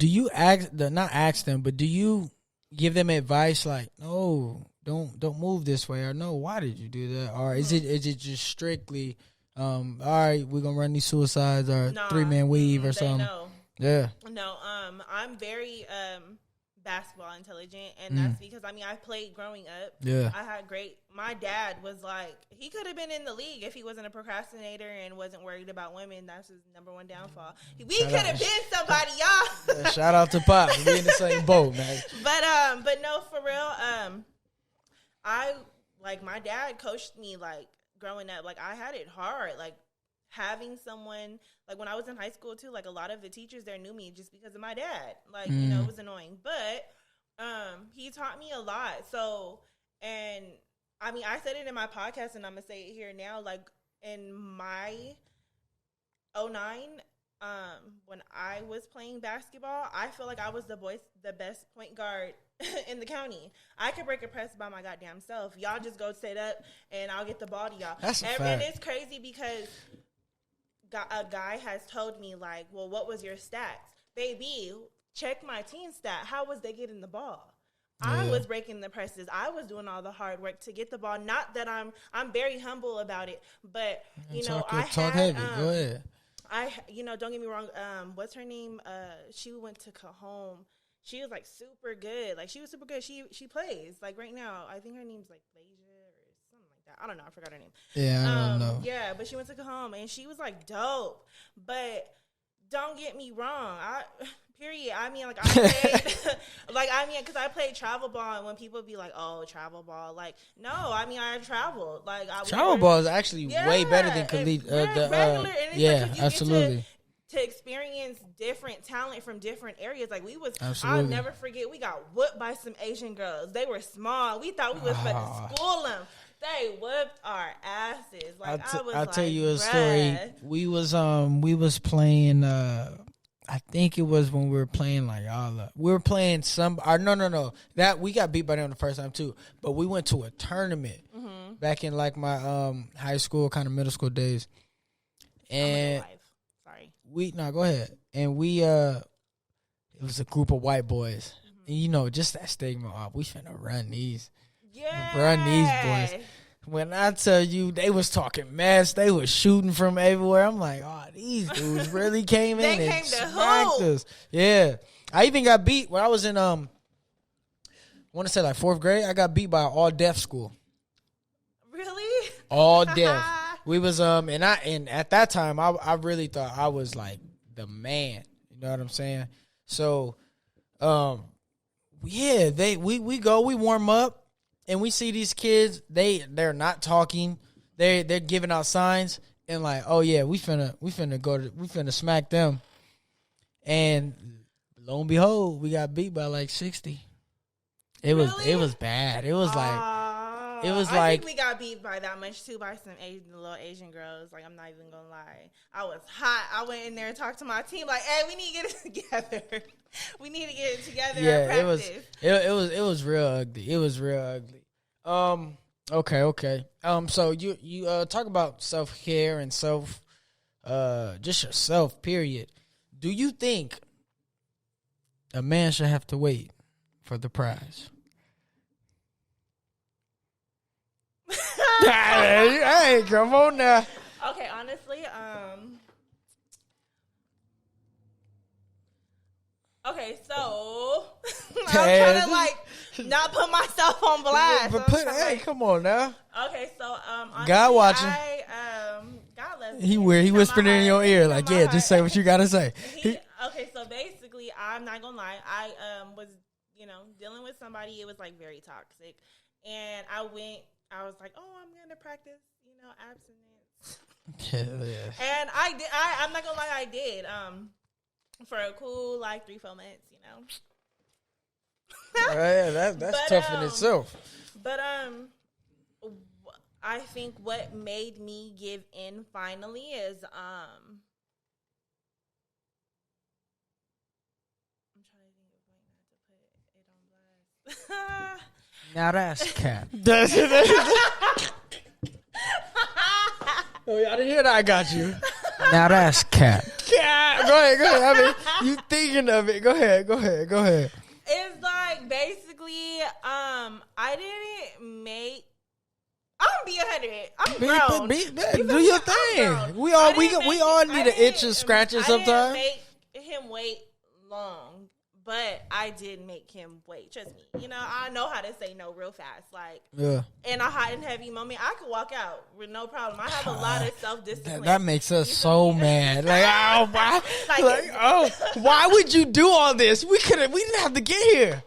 you not ask them, but do you give them advice like, no, don't move this way, or no, why did you do that? Or is it just strictly all right, we're gonna run these suicides or 3-man weave or something? Know. Yeah. No, I'm very basketball intelligent, and that's because I played growing up. Yeah, I had my dad was like, he could have been in the league if he wasn't a procrastinator and wasn't worried about women. That's his number one downfall. We could have been somebody, y'all. Yeah, shout out to Pop. We in the same boat, man. But no, for real, my dad coached me like growing up. Like I had it hard, like having someone, like when I was in high school too, like a lot of the teachers there knew me just because of my dad. Like, it was annoying. But he taught me a lot. So, and I said it in my podcast and I'm going to say it here now. Like in my 2009, when I was playing basketball, I feel like I was the best point guard in the county. I could break a press by my goddamn self. Y'all just go set up and I'll get the ball to y'all. That's a fact. And it's crazy because a guy has told me, like, well, what was your stats? Baby, check my team stat. How was they getting the ball? Yeah. I was breaking the presses. I was doing all the hard work to get the ball. Not that I'm very humble about it, but, talk heavy. Go ahead. Don't get me wrong. What's her name? She went to Cajon. She was, like, super good. Like, she was super good. She plays. Like, right now, I think her name's, like, Leisha or something like that. I don't know. I forgot her name. Yeah, I don't know. Yeah, but she went to Kahoma, and she was like dope. But don't get me wrong. Period. I mean, like I played, because I played travel ball, and when people be like, "Oh, travel ball," like, no, I mean, I traveled. Like, travel ball is actually way better than regular. Absolutely. To experience different talent from different areas, like absolutely. I'll never forget. We got whooped by some Asian girls. They were small. We thought we was about to school them. They whooped our asses. Like I'll tell you a story. We was playing. I think it was when we were playing we were playing no. That we got beat by them the first time too. But we went to a tournament back in like my high school, kind of middle school days. And go ahead. And it was a group of white boys. And you know, just that stigma of we finna run these. Yeah. Run these boys. When I tell you they was talking mess, they was shooting from everywhere. I'm like, oh, these dudes really came in and smacked us. Yeah. I even got beat when I was in I want to say like 4th grade. I got beat by an all deaf school. Really? All deaf. We was and at that time I really thought I was like the man. You know what I'm saying? So yeah, we warm up. And we see these kids, they're not talking, they're giving out signs, and like, oh yeah, we finna smack them, and lo and behold, we got beat by like 60. It was bad. It was I think we got beat by that much too by some little Asian girls. Like, I'm not even gonna lie, I was hot. I went in there and talked to my team like, hey, we need to get it together. We need to get it together. Yeah, it was real ugly. It was real ugly. Okay. So you talk about self-care and just yourself, period. Do you think a man should have to wait for the prize? Hey, come on now. Okay, honestly, okay, so I'm trying to like not put myself on blast. But come on now. Okay, so honestly, God watching. God loves me. He whispered in your ear like, yeah, just say what you gotta say. Okay, so basically, I'm not gonna lie. I was dealing with somebody. It was like very toxic, and I was like, oh, I'm gonna practice abstinence. Yeah. And I did. I'm not gonna lie, I did. For a cool like 3-4 months, Yeah, that's tough in itself. But I think what made me give in finally is I'm trying to think of way not to put it on blast. Now that's cap. Oh, y'all didn't hear that? I got you. Now that's cap. Yeah, go ahead. I mean, you thinking of it. Go ahead. It's like basically, I didn't make. I'm gonna be ahead of it. I'm grown. Do your thing. We all need an itch and scratching sometimes. I didn't make him wait long, but I did make him wait. Trust me. I know how to say no real fast. Like, in a hot and heavy moment, I could walk out with no problem. I have a lot of self-discipline. That makes us so mad. Like, oh, why? Why would you do all this? We didn't have to get here.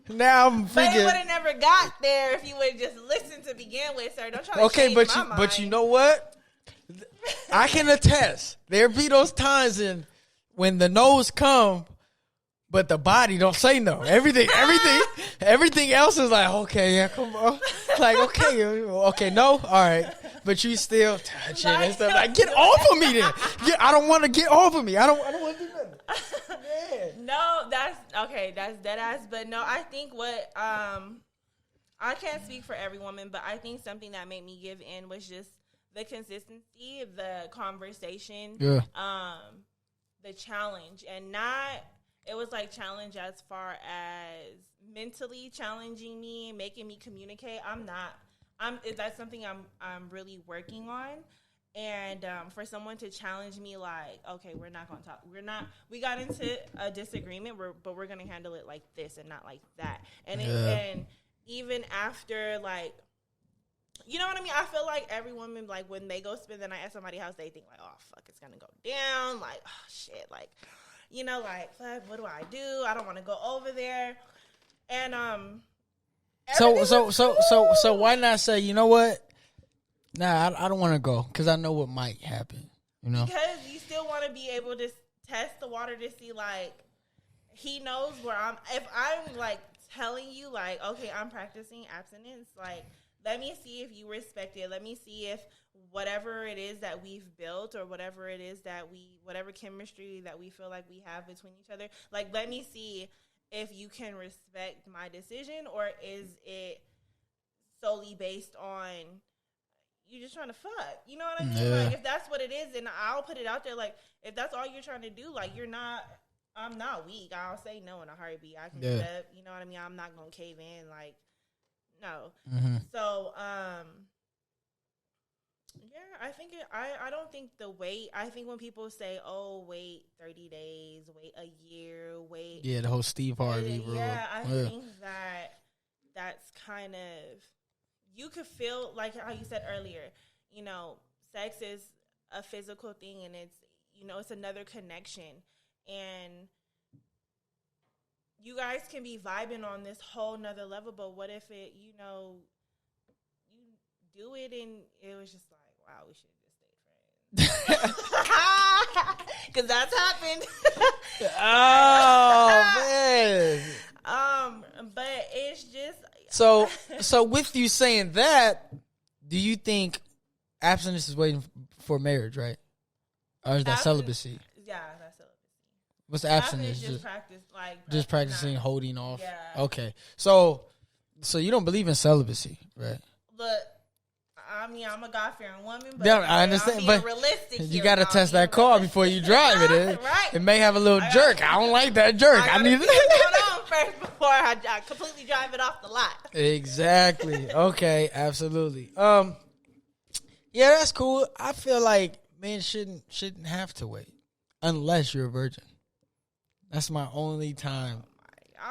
Now I'm thinking. But it would have never got there if you would have just listened to begin with, sir. Don't try to change my mind. But you know what? I can attest. There be those times when the no's come, but the body don't say no. Everything else is like, okay, yeah, come on. Like, okay, no, all right. But you still touch it and stuff. Like, get off of me then. I don't want to get off of me. I don't want to do nothing. Yeah. No, that's okay. That's dead ass. But no, I think what I can't speak for every woman, but I think something that made me give in was just the consistency, the conversation, the challenge, and not. It was like challenge as far as mentally challenging me, making me communicate. That's something I'm really working on. And for someone to challenge me like, okay, we're not going to talk. We got into a disagreement, but we're going to handle it like this and not like that. And even after like You know what I mean? I feel like every woman, like, when they go spend the night at somebody's house, they think, like, oh, fuck, it's going to go down. Like, oh, shit. Like, you know, like, fuck, what do I do? I don't want to go over there. And, So why not say, you know what? Nah, I don't want to go because I know what might happen, you know? Because you still want to be able to test the water to see, like, he knows where I'm. If I'm, like, telling you, like, okay, I'm practicing abstinence, like, let me see if you respect it. Let me see if whatever it is that we've built or whatever it is that whatever chemistry that we feel like we have between each other, like, let me see if you can respect my decision, or is it solely based on you just trying to fuck? You know what I mean? Yeah. Like, if that's what it is, then I'll put it out there. Like, if that's all you're trying to do, like, I'm not weak. I'll say no in a heartbeat. I can get up. You know what I mean? I'm not going to cave in. Like, no. Mm-hmm. So, yeah, I think I don't think the wait. I think when people say, "Oh, wait 30 days, wait a year, wait," yeah, the whole Steve Harvey rule. Yeah, I think that's kind of, you could feel like how you said earlier. You know, sex is a physical thing, and it's, you know, it's another connection, and you guys can be vibing on this whole nother level. But what if it, you know, you do it and it was just like, wow, we should have just stayed friends. Because that's happened. Oh, man. But it's just... So with you saying that, do you think abstinence is waiting for marriage, right? Or is that celibacy? Yeah, that's celibacy. What's abstinence? Just practice, like... Just practicing holding off? Yeah. Okay. So you don't believe in celibacy, right? Look, I mean, I'm a God-fearing woman, but yeah, I understand. I'm but realistic you got to test that car before you drive it. Right. It may have a little jerk. I don't like that jerk. I need it on first before I completely drive it off the lot. Exactly. Okay. Absolutely. Yeah, that's cool. I feel like men shouldn't have to wait unless you're a virgin. That's my only time.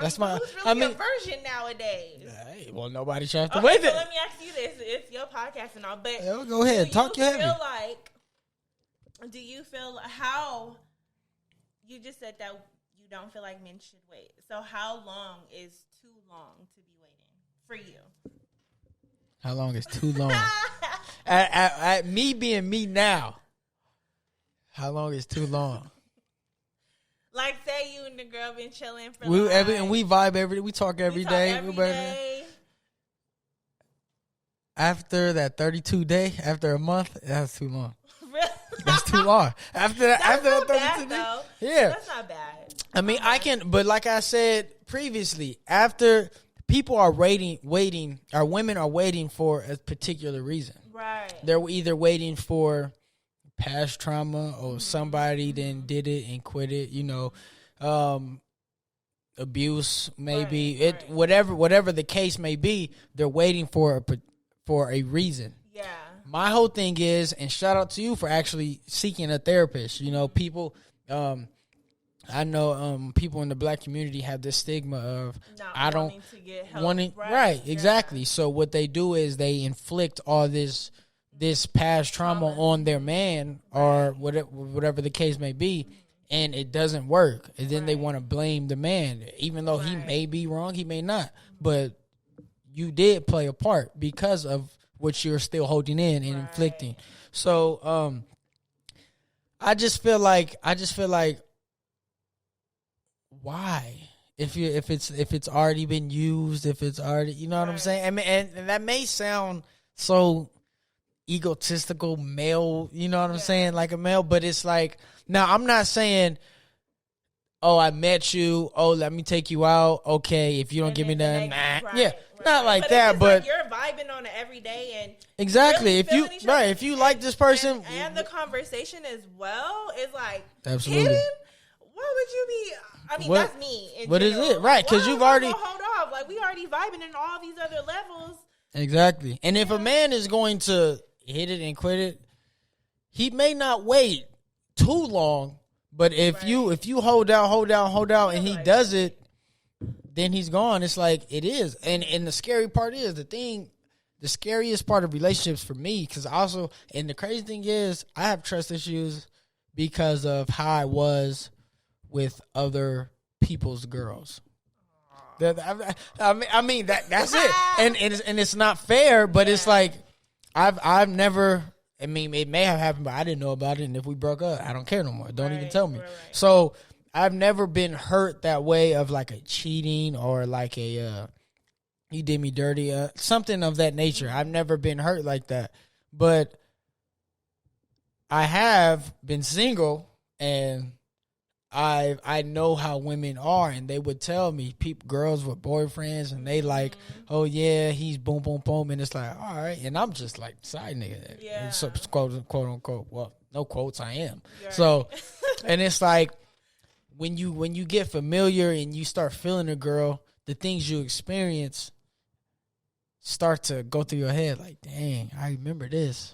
That's my. Who's really a virgin nowadays? Hey, well, nobody should have to Okay, wait. So let me ask you this: it's your podcast and all, but go ahead, talk your heavy. Do you feel how? You just said that you don't feel like men should wait. So how long is too long to be waiting for you? How long is too long? at me being me now. How long is too long? Like, say you and the girl been chilling for and we vibe every day. We talk every day. Every day. After that 32 day, after a month, that's too long. Really? That's too long. After that 32 days, yeah, that's not bad. I mean, I can, but like I said previously, after people are waiting, or women are waiting for a particular reason. Right. They're either waiting for past trauma or somebody then did it and quit it, you know, abuse maybe, whatever the case may be, they're waiting for a reason. Yeah. My whole thing is, and shout out to you for actually seeking a therapist. You know, people, I know people in the black community have this stigma of wanting to get help. Right, exactly. So what they do is they inflict all this past trauma on their man or whatever the case may be, and it doesn't work. And then they want to blame the man, even though he may be wrong, he may not. But you did play a part because of what you're still holding in and inflicting. So I just feel like why? If it's already been used, if it's already, you know what I'm saying? I mean, and that may sound so egotistical, male, you know what I'm saying, like a male, but it's like, now I'm not saying, oh, I met you, oh, let me take you out, okay, if you don't give me that, not like but that, but like you're vibing on it every day, and exactly, really if you like this person, and the conversation as well is like absolutely. Hidden? Why would you be? I mean, that's me. What is it? Right, because you've already hold off. Like, we already vibing in all these other levels. Exactly, and if a man is going to hit it and quit it, he may not wait too long. But if you hold out, and he does it, then he's gone. It's like it is, and the scary part is the thing the scariest part of relationships for me, because also, and the crazy thing is, I have trust issues because of how I was with other people's girls. I mean that's it, and it's not fair, but it's like I've never. I mean, it may have happened, but I didn't know about it. And if we broke up, I don't care no more. Don't even tell me. Right. So I've never been hurt that way of like a cheating or like a you did me dirty, something of that nature. I've never been hurt like that, but I have been single, and I know how women are, and they would tell me, girls with boyfriends, and they like, oh yeah, he's boom, boom, boom, and it's like, all right, and I'm just like side nigga, yeah, quote unquote. Well, no quotes, I am. You're so, right. And it's like when you get familiar and you start feeling a girl, the things you experience start to go through your head, like, dang, I remember this.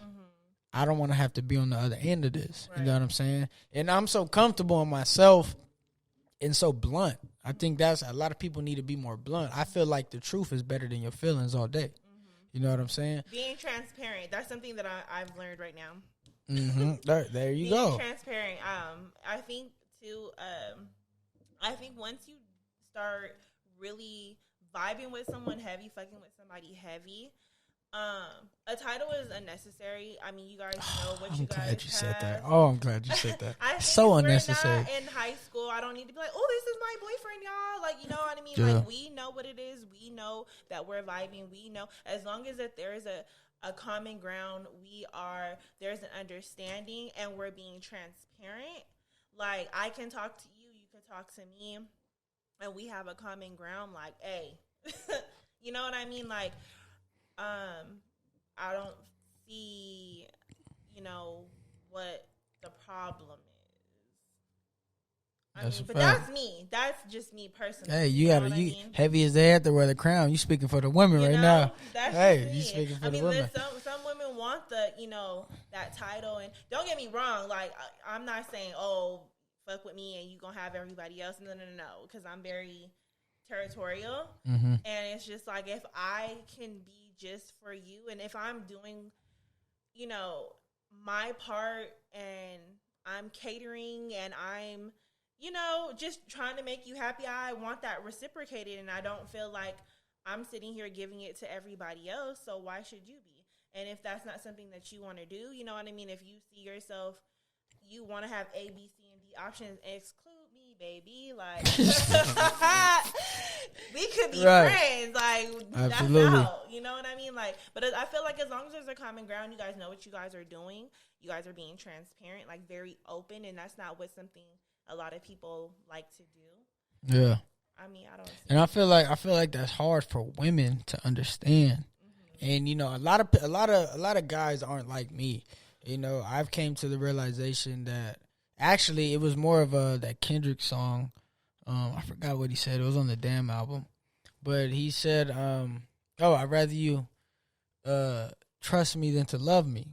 I don't want to have to be on the other end of this. Right. You know what I'm saying? And I'm so comfortable in myself and so blunt. I think that's a lot of people need to be more blunt. I feel like the truth is better than your feelings all day. You know what I'm saying? Being transparent. That's something that I've learned right now. There you go. Being transparent. I think too. I think once you start really vibing with someone heavy, fucking with somebody heavy, a title is unnecessary. I mean, you guys know what you guys have. I'm glad you said that. Oh, I'm glad you said that. So unnecessary. Not in high school, I don't need to be like, oh, this is my boyfriend, y'all. Like, you know what I mean? Yeah. Like, we know what it is. We know that we're vibing. We know as long as that there is a common ground, there's an understanding, and we're being transparent. Like, I can talk to you, you can talk to me, and we have a common ground. Like, hey, you know what I mean? Like, I don't see, what the problem is. That's me. That's just me personally. Hey, you heavy as they have to wear the crown. You speaking for the women right now. That's you speaking for the women. Some women want that title, and don't get me wrong. Like, I'm not saying, oh, fuck with me and you gonna have everybody else. No, because I'm very territorial, and it's just like, if I can be just for you, and if I'm doing my part, and I'm catering, and I'm just trying to make you happy, I want that reciprocated, and I don't feel like I'm sitting here giving it to everybody else, so why should you be? And if that's not something that you want to do, you know what I mean, if you see yourself, you want to have A, B, C, and D options, exclude me, baby. Like, we could be friends. Like, absolutely. That's out. You know what I mean? Like, but I feel like as long as there's a common ground, you guys know what you guys are doing. You guys are being transparent, like very open, and that's not what something a lot of people like to do. Yeah. I mean, I don't. And I feel like that's hard for women to understand. And a lot of guys aren't like me. I've came to the realization that actually it was more of that Kendrick song. I forgot what he said. It was on the Damn album, but he said, I'd rather you trust me than to love me.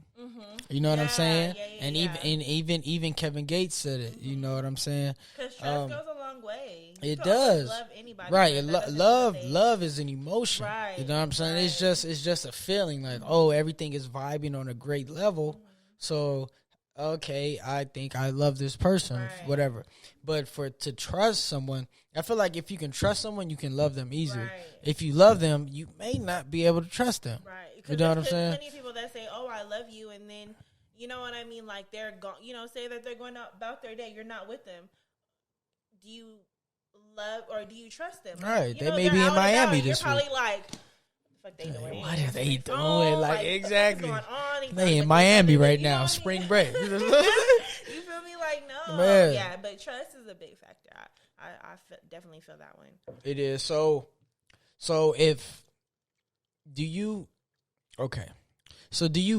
You know what I'm saying? And even Kevin Gates said it. You know what I'm saying? Because trust goes a long way. It does. Love anybody, right? Love is an emotion. Right. You know what I'm saying? Right. It's just a feeling like, oh, everything is vibing on a great level. So, okay, I think I love this person, whatever. But to trust someone, I feel like if you can trust someone, you can love them easier. Right. If you love them, you may not be able to trust them. Right. You know what I'm saying? Plenty of people that say, "Oh, I love you," and then you know what I mean. Like, they're gone. Say that they're going about their day. You're not with them. Do you love or do you trust them? Right. They may be in Miami this week. You're probably like, "What they doing? What are they doing?" Like, exactly. What's going on? They in Miami right now, spring break. You feel me? Like, no. Man. Yeah, but trust is a big factor. I definitely feel that one. It is. So if do you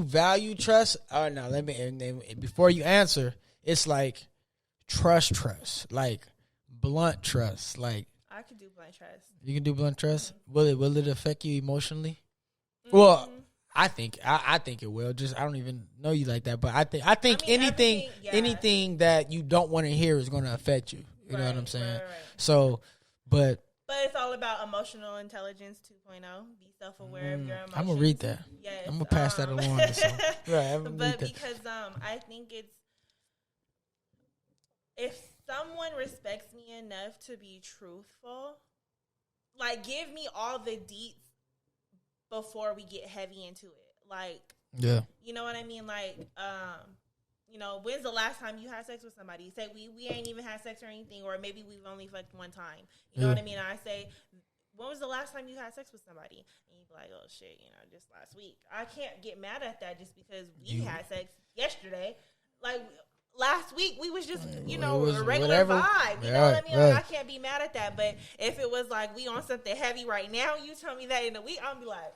value trust? No, let me before you answer, it's like trust, like blunt trust. Like, I could do blunt trust. You can do blunt trust? Will it affect you emotionally? Well, I think it will. Just I don't even know you like that, but I think anything that you don't want to hear is going to affect you. You know what I'm saying? Right. So, but But it's all about emotional intelligence 2.0. Be self-aware of your emotions. I'm gonna read that. Yes, I'm gonna pass that along to someone. Right, I'm gonna but read that. because I think it's, if someone respects me enough to be truthful, like, give me all the deets before we get heavy into it. Like, yeah, you know what I mean? Like, you know, when's the last time you had sex with somebody? Say we ain't even had sex or anything, or maybe we've only fucked one time. You know what I mean? And I say, when was the last time you had sex with somebody? And you'd be like, oh shit, you know, just last week. I can't get mad at that just because we had sex yesterday. Like, last week we was just, you know, a regular vibe. You know what I mean? Like, I can't be mad at that. But if it was like we on something heavy right now, you tell me that in a week, I'll be like,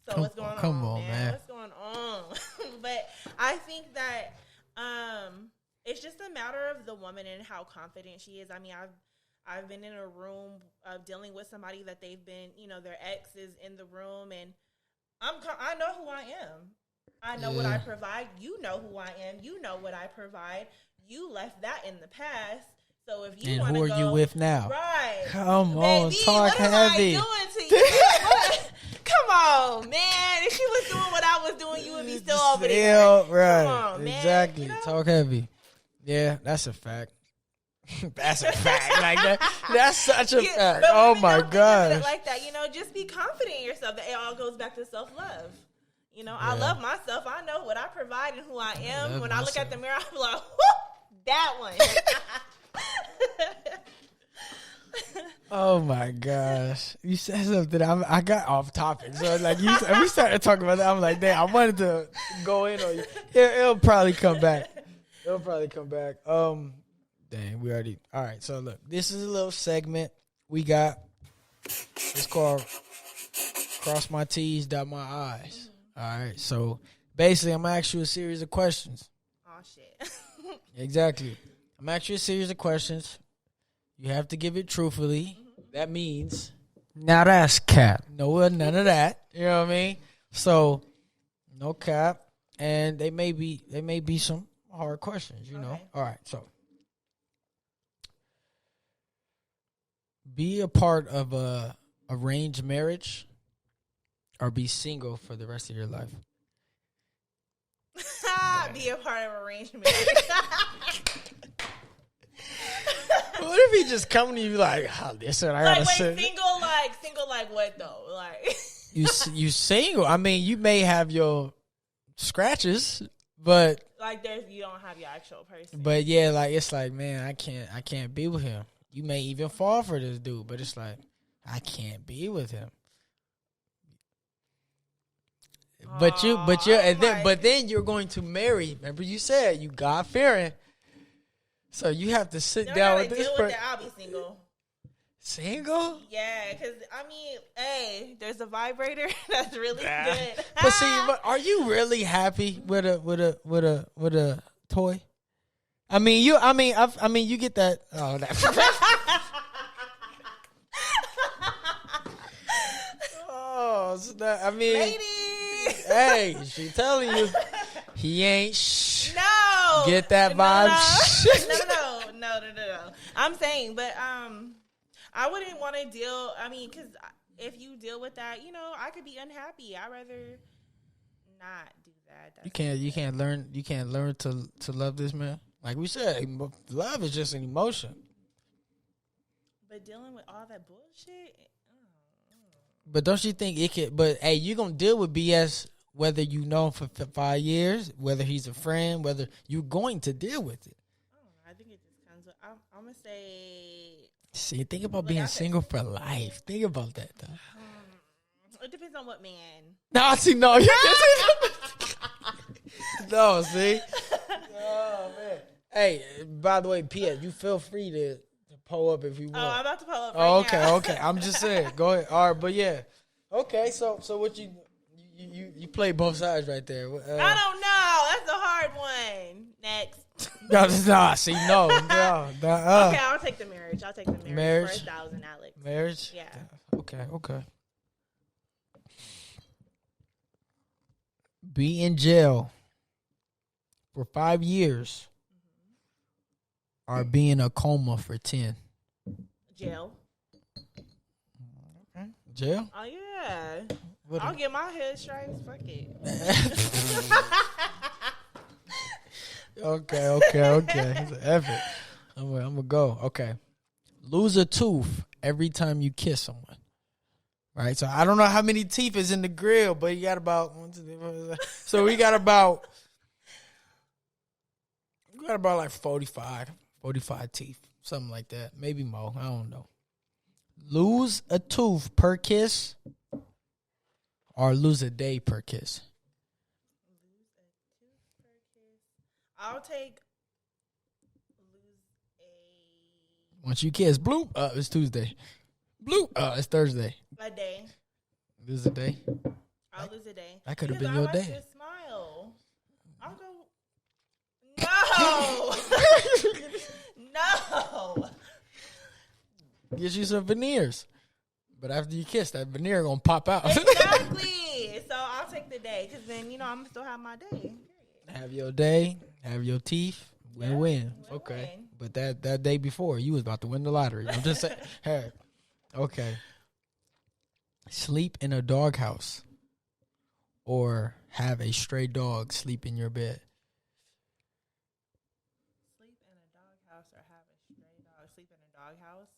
so what's going on, man? What's going on? But I think that it's just a matter of the woman and how confident she is. I mean, I've been in a room dealing with somebody that they've been, you know, their ex is in the room, and I know who I am. I know what I provide. You know who I am. You know what I provide. You left that in the past. So if you want to go, and who are you with now? Right. Come on, baby, talk what heavy. am I doing to you? Come on, man. If she was doing what I was doing, you would be still over there. Right. Come on, man. Exactly. You know? Talk heavy. Yeah, that's a fact. That's a fact. Like that. That's such a fact. Oh my gosh. Like that, you know, just be confident in yourself. It all goes back to self-love. You know, I love myself. I know what I provide and who I am. When I look at the mirror, I'm like, whoop, that one. Oh my gosh. You said something. I got off topic. So like we started talking about that. I'm like, damn, I wanted to go in on you. It'll probably come back. Dang, we already. All right. So look, this is a little segment we got. It's called Cross My T's, Dot My I's. All right. So basically, I'm gonna ask you a series of questions. Oh shit. Exactly. I'm gonna ask you a series of questions. You have to give it truthfully. That means not that's cap. No, none of that. You know what I mean? So no cap, and they may be some hard questions. You know. All right. So be a part of a arranged marriage, or be single for the rest of your life. Be a part of arranged marriage. What if he just come to you like, oh, this and I gotta say. Single like what though? Like you single. I mean, you may have your scratches, but like you don't have your actual person. But yeah, like it's like, man, I can't be with him. You may even fall for this dude, but it's like, I can't be with him. But then you're going to marry. Remember, you said you God fearing. So you have to sit down with this person. I'll be single. Single? Yeah, because I mean, hey, there's a vibrator that's really good. But see, are you really happy with a toy? I mean, you get that. Oh, that. Oh, I mean, ladies. Hey, she telling you he ain't. No. Get that vibe. No. I'm saying, but I wouldn't want to deal. I mean, because if you deal with that, you know, I could be unhappy. I'd rather not do that. You can't learn to love this man. Like we said, love is just an emotion. But dealing with all that bullshit. But don't you think it could? But hey, you're gonna deal with BS whether you know him for 5 years, whether he's a friend, whether you're going to deal with it. I think it just comes with. I'm gonna say. See, think about being single for life. Think about that, though. It depends on what man. No, see, no. No, see. Oh man. Hey, by the way, Pia, you feel free to pull up if you want. Oh, I'm about to pull up right now. Okay. I'm just saying. Go ahead. All right, but yeah. Okay, so what you play both sides right there. I don't know. That's a hard one. Next. No. Okay, I'll take the marriage. Marriage? For 1,000, Alex. Marriage? Yeah. Okay. Be in jail for 5 years, or be in a coma for 10. Jail. Jail? Oh, yeah. What I'll get my head stripes. Fuck it. Okay. It's an effort. I'm gonna go. Okay. Lose a tooth every time you kiss someone. Right? So I don't know how many teeth is in the grill, but you got about so we got about like 45 teeth. Something like that. Maybe more. I don't know. Lose a tooth per kiss or lose a day per kiss? Lose a tooth per kiss. I'll take lose a... Once you kiss, bloop, it's Tuesday. Bloop, it's Thursday. A day. Lose a day? I'll lose a day. That could have been your day. I like to smile. I'll go... No! No! Get you some veneers. But after you kiss, that veneer going to pop out. Exactly. So I'll take the day because then, I'm going to still have my day. Have your day, have your teeth, win. Win. But that day before, you was about to win the lottery. I'm just saying. Hey. Okay. Sleep in a doghouse or have a stray dog sleep in your bed. Sleep in a doghouse or have a stray dog sleep in a doghouse?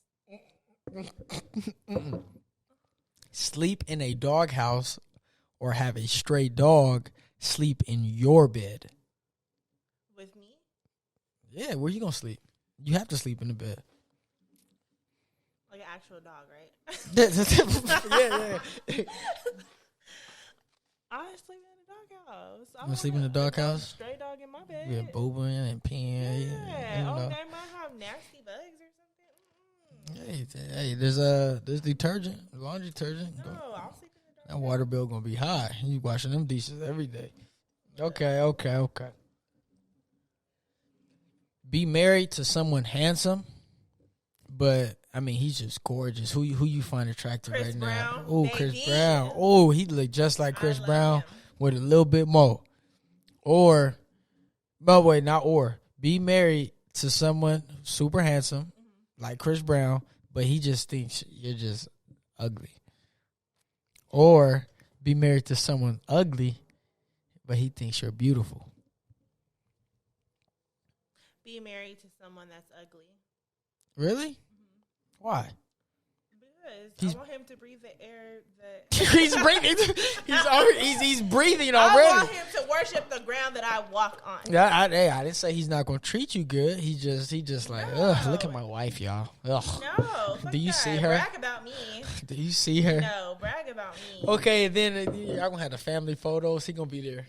Sleep in a doghouse or have a stray dog sleep in your bed. With me? Yeah, where you gonna sleep? You have to sleep in the bed. Like an actual dog, right? Yeah. I sleep in a doghouse. You sleep in the doghouse? Stray dog in my bed. Yeah, boobing and peeing. Yeah. They might have nasty bugs or something. Hey, there's detergent, laundry detergent. No, I'll sleep in the doghouse. That water bill gonna be high. You washing them dishes every day. Okay. Be married to someone handsome, but I mean he's just gorgeous. Who you find attractive Chris right Brown, now? Oh, baby. Chris Brown. Oh, he look just like Chris Brown him. with a little bit more. Be married to someone super handsome like Chris Brown, but he just thinks you're just ugly. Or be married to someone ugly, but he thinks you're beautiful. Be married to someone that's ugly. Really? Mm-hmm. Why? Because I want him to breathe the air that he's breathing. He's breathing already. I want him to worship the ground that I walk on. Yeah, I didn't say he's not gonna treat you good. He just like, ugh, look at my wife, y'all. Ugh. No, do you see her? Brag about me. Do you see her? No, brag about me. Okay, then y'all gonna have the family photos. He gonna be there.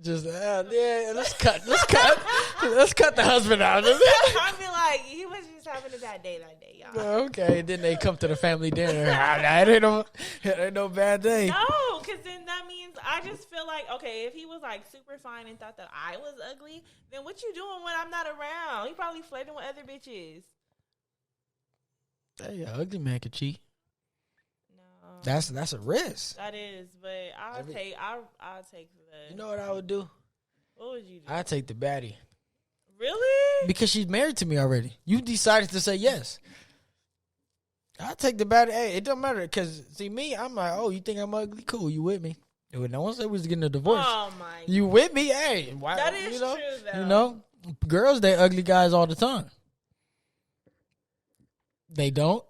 Just let's cut the husband out. I'll be like, he was just having a bad day that day, y'all. Okay, then they come to the family dinner. It ain't no bad day. No, because then that means I just feel like, okay, if he was like super fine and thought that I was ugly, then what you doing when I'm not around? He probably flirting with other bitches. Hey, an ugly man could cheat. No, that's a risk. That is, but I'll take the. You know what I would do? What would you do? I'd take the baddie. Really? Because she's married to me already. You decided to say yes. I'll take the baddie. Hey, it don't matter. Because, see, me, I'm like, oh, you think I'm ugly? Cool, you with me. No one said we was getting a divorce. Oh, my God. You with me? Hey. Why, that is true, though. You know? Girls date ugly guys all the time. They don't?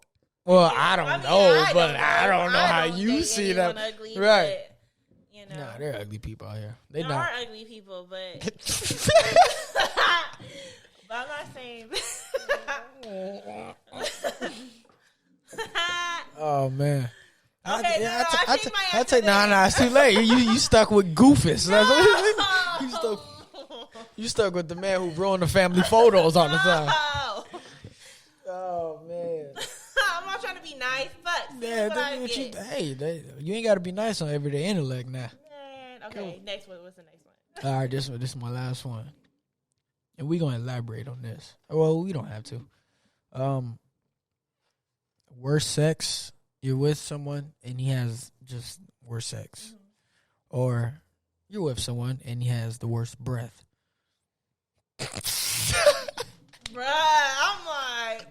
Well, I don't know, but I don't know how you see that. Ugly, right. But, you know. Nah, they're ugly people out here. There are ugly people, but but I'm not saying. Oh man. Okay, I take nah, it's too late. You stuck with Goofus. No. You stuck with the man who ruined the family photos all the time. Oh man. I'm not trying to be nice, but you ain't got to be nice on Everyday Intellect now. Man, okay, cool. Next one. What's the next one? All right, this is my last one, and we're gonna elaborate on this. Well, we don't have to. Worst sex. You're with someone and he has just worse sex, or you're with someone and he has the worst breath. Bruh, I'm like,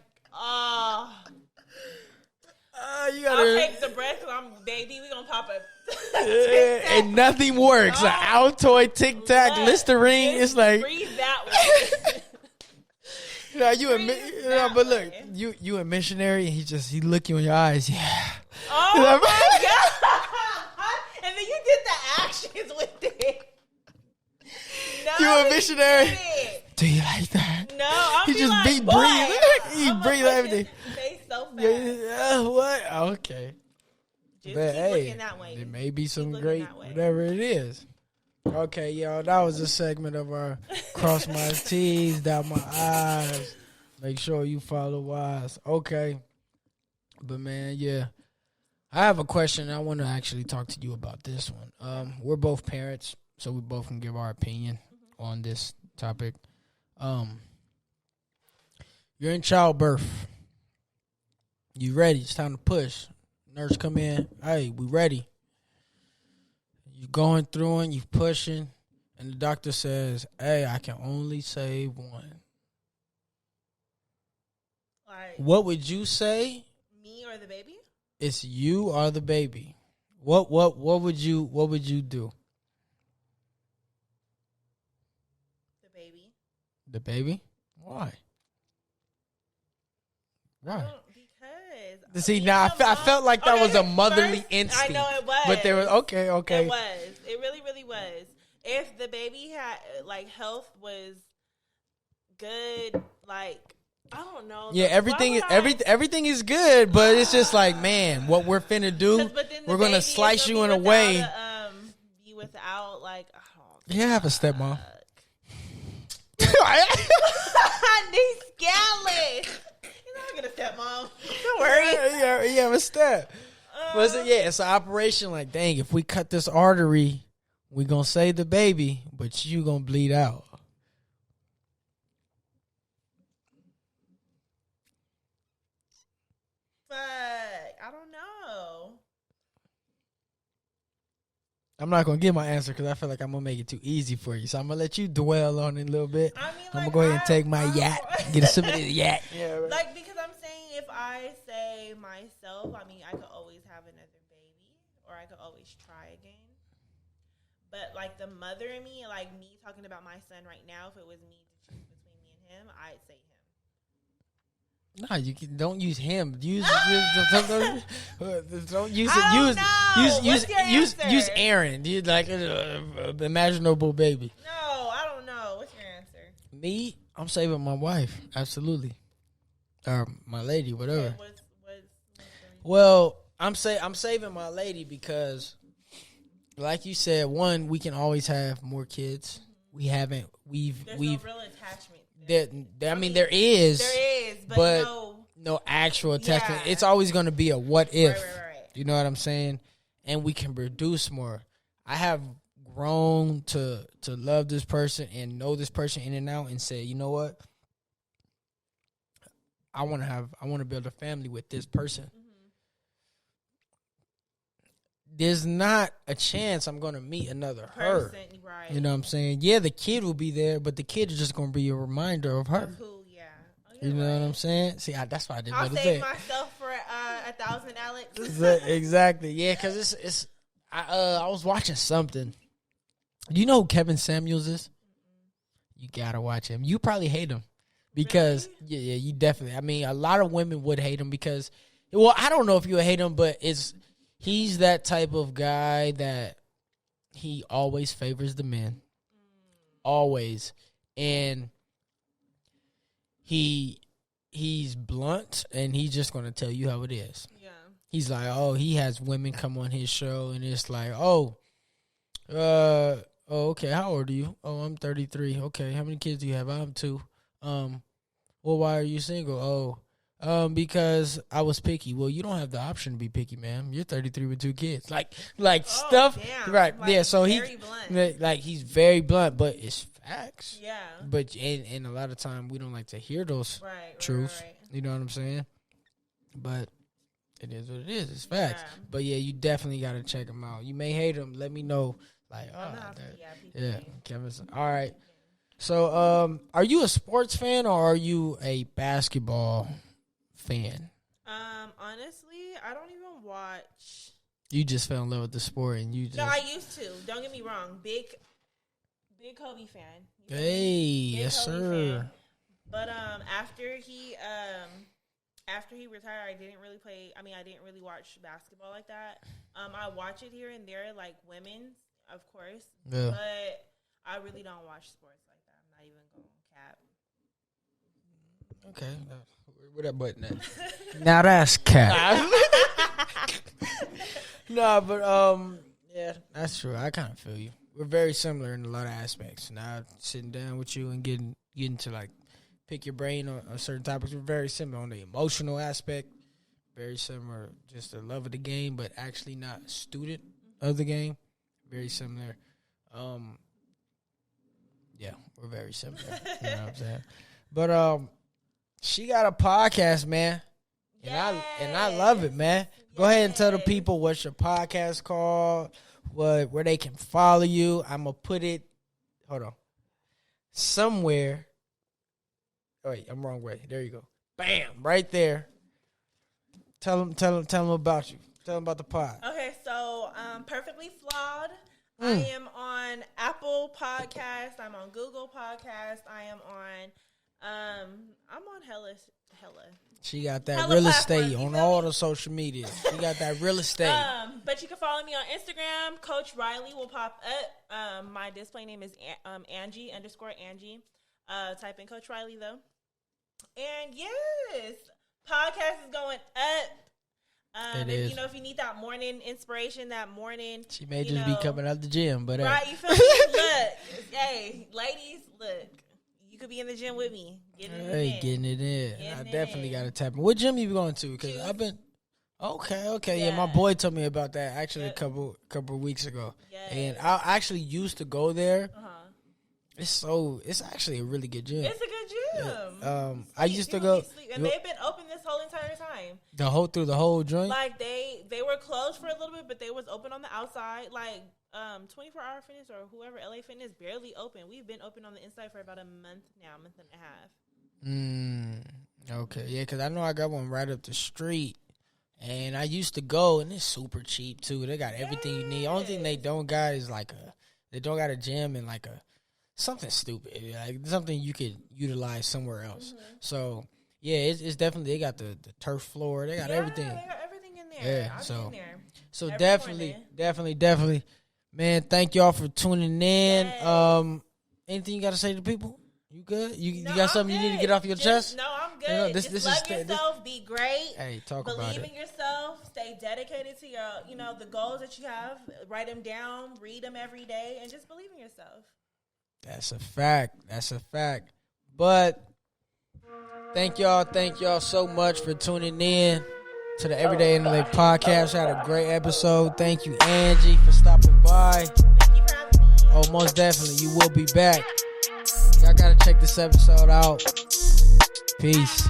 you I'll take the breath because I'm baby. We gonna pop a and nothing works. An Altoid, Tic Tac, Listerine. It's like breathe that way. But look, you a missionary, and he look you in your eyes. Yeah. Oh my god! And then you did the actions with it. No, you a missionary? Do you like that? No, I'm just like, be breathing. He breathe everything. Face so fast. Yeah, what? Okay. Just But keep looking that way. There may be some great whatever it is. Okay, y'all, that was a segment of our cross my T's, dot my I's. Make sure you follow Y's. Okay. But man, yeah. I have a question. I want to actually talk to you about this one. We're both parents, so we both can give our opinion on this topic. You're in childbirth. You ready? It's time to push. Nurse come in. Hey, we ready. You going through and you pushing, and the doctor says, "Hey, I can only save one." What would you say? Me or the baby? It's you or the baby. What would you do? The baby. The baby? Why? Because see, now I felt like that was a motherly instinct. I know it was, but there was okay. It was. It really, really was. If the baby had health was good, I don't know. Yeah, everything is good, but it's just like, man, what we're finna do, we're gonna slice you in a way. Be without you have a stepmom. They scandalous. You're not gonna stepmom. Don't worry. You have a step. It's an operation. Like, dang, if we cut this artery, we gonna save the baby, but you gonna bleed out. I don't know. I'm not gonna give my answer because I feel like I'm gonna make it too easy for you. So I'm gonna let you dwell on it a little bit. I'm gonna go ahead and take my yak, get a sip of this yak. Yeah, right. Because I'm saying if I say myself, I could always have another baby, or I could always try again. But the mother in me, me talking about my son right now, if it was me to choose between me and him, I'd say him. No, don't use him. Don't use it. Use Aaron. You imaginable baby. No, I don't know. What's your answer? Me, I'm saving my wife. Absolutely, or my lady, whatever. Okay, well, I'm saving my lady because, like you said, one, we can always have more kids. There's no real attachment. There is, but no actual attachment. Yeah. It's always going to be a what if. Right. You know what I'm saying? And we can produce more. I have grown to love this person and know this person in and out and say, you know what? I want to build a family with this person. Mm-hmm. There's not a chance I'm going to meet another her. Right. You know what I'm saying? Yeah, the kid will be there, but the kid is just going to be a reminder of her. Cool, yeah. You know what I'm saying? See, that's why I didn't I'll save myself for 1,000, Alex. Exactly. Yeah, because it's I was watching something. Do you know who Kevin Samuels is? Mm-hmm. You got to watch him. You probably hate him because, really? Yeah, you definitely. A lot of women would hate him because, well, I don't know if you would hate him, but he's that type of guy that he always favors the men. Always. And he's blunt and he's just going to tell you how it is. Yeah. He's like, oh, he has women come on his show and it's like, okay, how old are you? Oh, I'm 33. Okay, how many kids do you have? I have 2. Well, why are you single? Because I was picky. Well, you don't have the option to be picky, man. You're 33 with 2 kids. Stuff. Damn. Right. Yeah, so very blunt. he's very blunt, but it's facts. Yeah. But and a lot of time we don't like to hear those truths. Right. You know what I'm saying? But it is what it is. It's facts. Yeah. But yeah, you definitely got to check him out. You may hate him. Let me know. Kevin's all right. So, are you a sports fan or are you a basketball fan? Honestly, I don't even watch. You just fell in love with the sport, and you just. No, I used to. Don't get me wrong. Big Kobe fan. Hey, big yes, Kobe sir. Fan. But after he retired, I didn't really watch basketball like that. I watch it here and there, like women's, of course. Yeah. But I really don't watch sports like that. I'm not even going to cap. Okay. Where that button at? Now that's cap. No, but yeah, that's true. I kind of feel you. We're very similar in a lot of aspects. Now, sitting down with you and getting to like pick your brain on certain topics, we're very similar on the emotional aspect. Very similar, just the love of the game, but actually not a student of the game. Very similar. Yeah, we're very similar. You know what I'm saying? But she got a podcast, man. And I love it, man. Go ahead and tell the people what's your podcast called, where they can follow you. I'm gonna put it somewhere. Oh wait, I'm wrong way. There you go. Bam, right there. Tell them about you. Tell them about the pod. Okay, so Perfectly Flawed. I am on Apple Podcast. I'm on Google Podcast. I am on I'm on hella. She got that hella real estate platforms, on all the social media. She got that real estate. But you can follow me on Instagram. Coach Riley will pop up. My display name is Angiee _Angiee. Type in Coach Riley though. And yes, podcast is going up. If you need that morning inspiration, that morning. She may just be coming out the gym, but right, you feel me? Look, hey, ladies, look. You could be in the gym with me. Getting it in. I definitely got to tap in. What gym you going to? Because I've been. Okay. Yeah, my boy told me about that actually a couple of weeks ago. Yes. And I actually used to go there. It's actually a really good gym. It's a good gym. Yeah. I used to go, and they've been open this whole entire time. Through the whole joint. Like they were closed for a little bit, but they was open on the outside. Like 24-hour Fitness or whoever, LA Fitness, barely open. We've been open on the inside for about a month and a half. Okay, yeah, because I know I got one right up the street, and I used to go, and it's super cheap too. They got everything you need. Only thing they don't got is they don't got a gym and something stupid, like something you could utilize somewhere else. Mm-hmm. So yeah, it's definitely, they got the turf floor. They got everything. They got everything in there. Yeah, I've been there. So definitely, man. Thank y'all for tuning in. Yes. Anything you got to say to people? You good? You got something you need to get off your chest? No, I'm good. Just love yourself. Be great. Hey, talk about it. Believe in yourself. Stay dedicated to your, the goals that you have. Write them down. Read them every day, and just believe in yourself. That's a fact. But thank y'all so much for tuning in to the Everyday Intellect Podcast. I had a great episode. Thank you, Angie, for stopping by. Thank you for having me. Oh, most definitely. You will be back. Y'all got to check this episode out. Peace.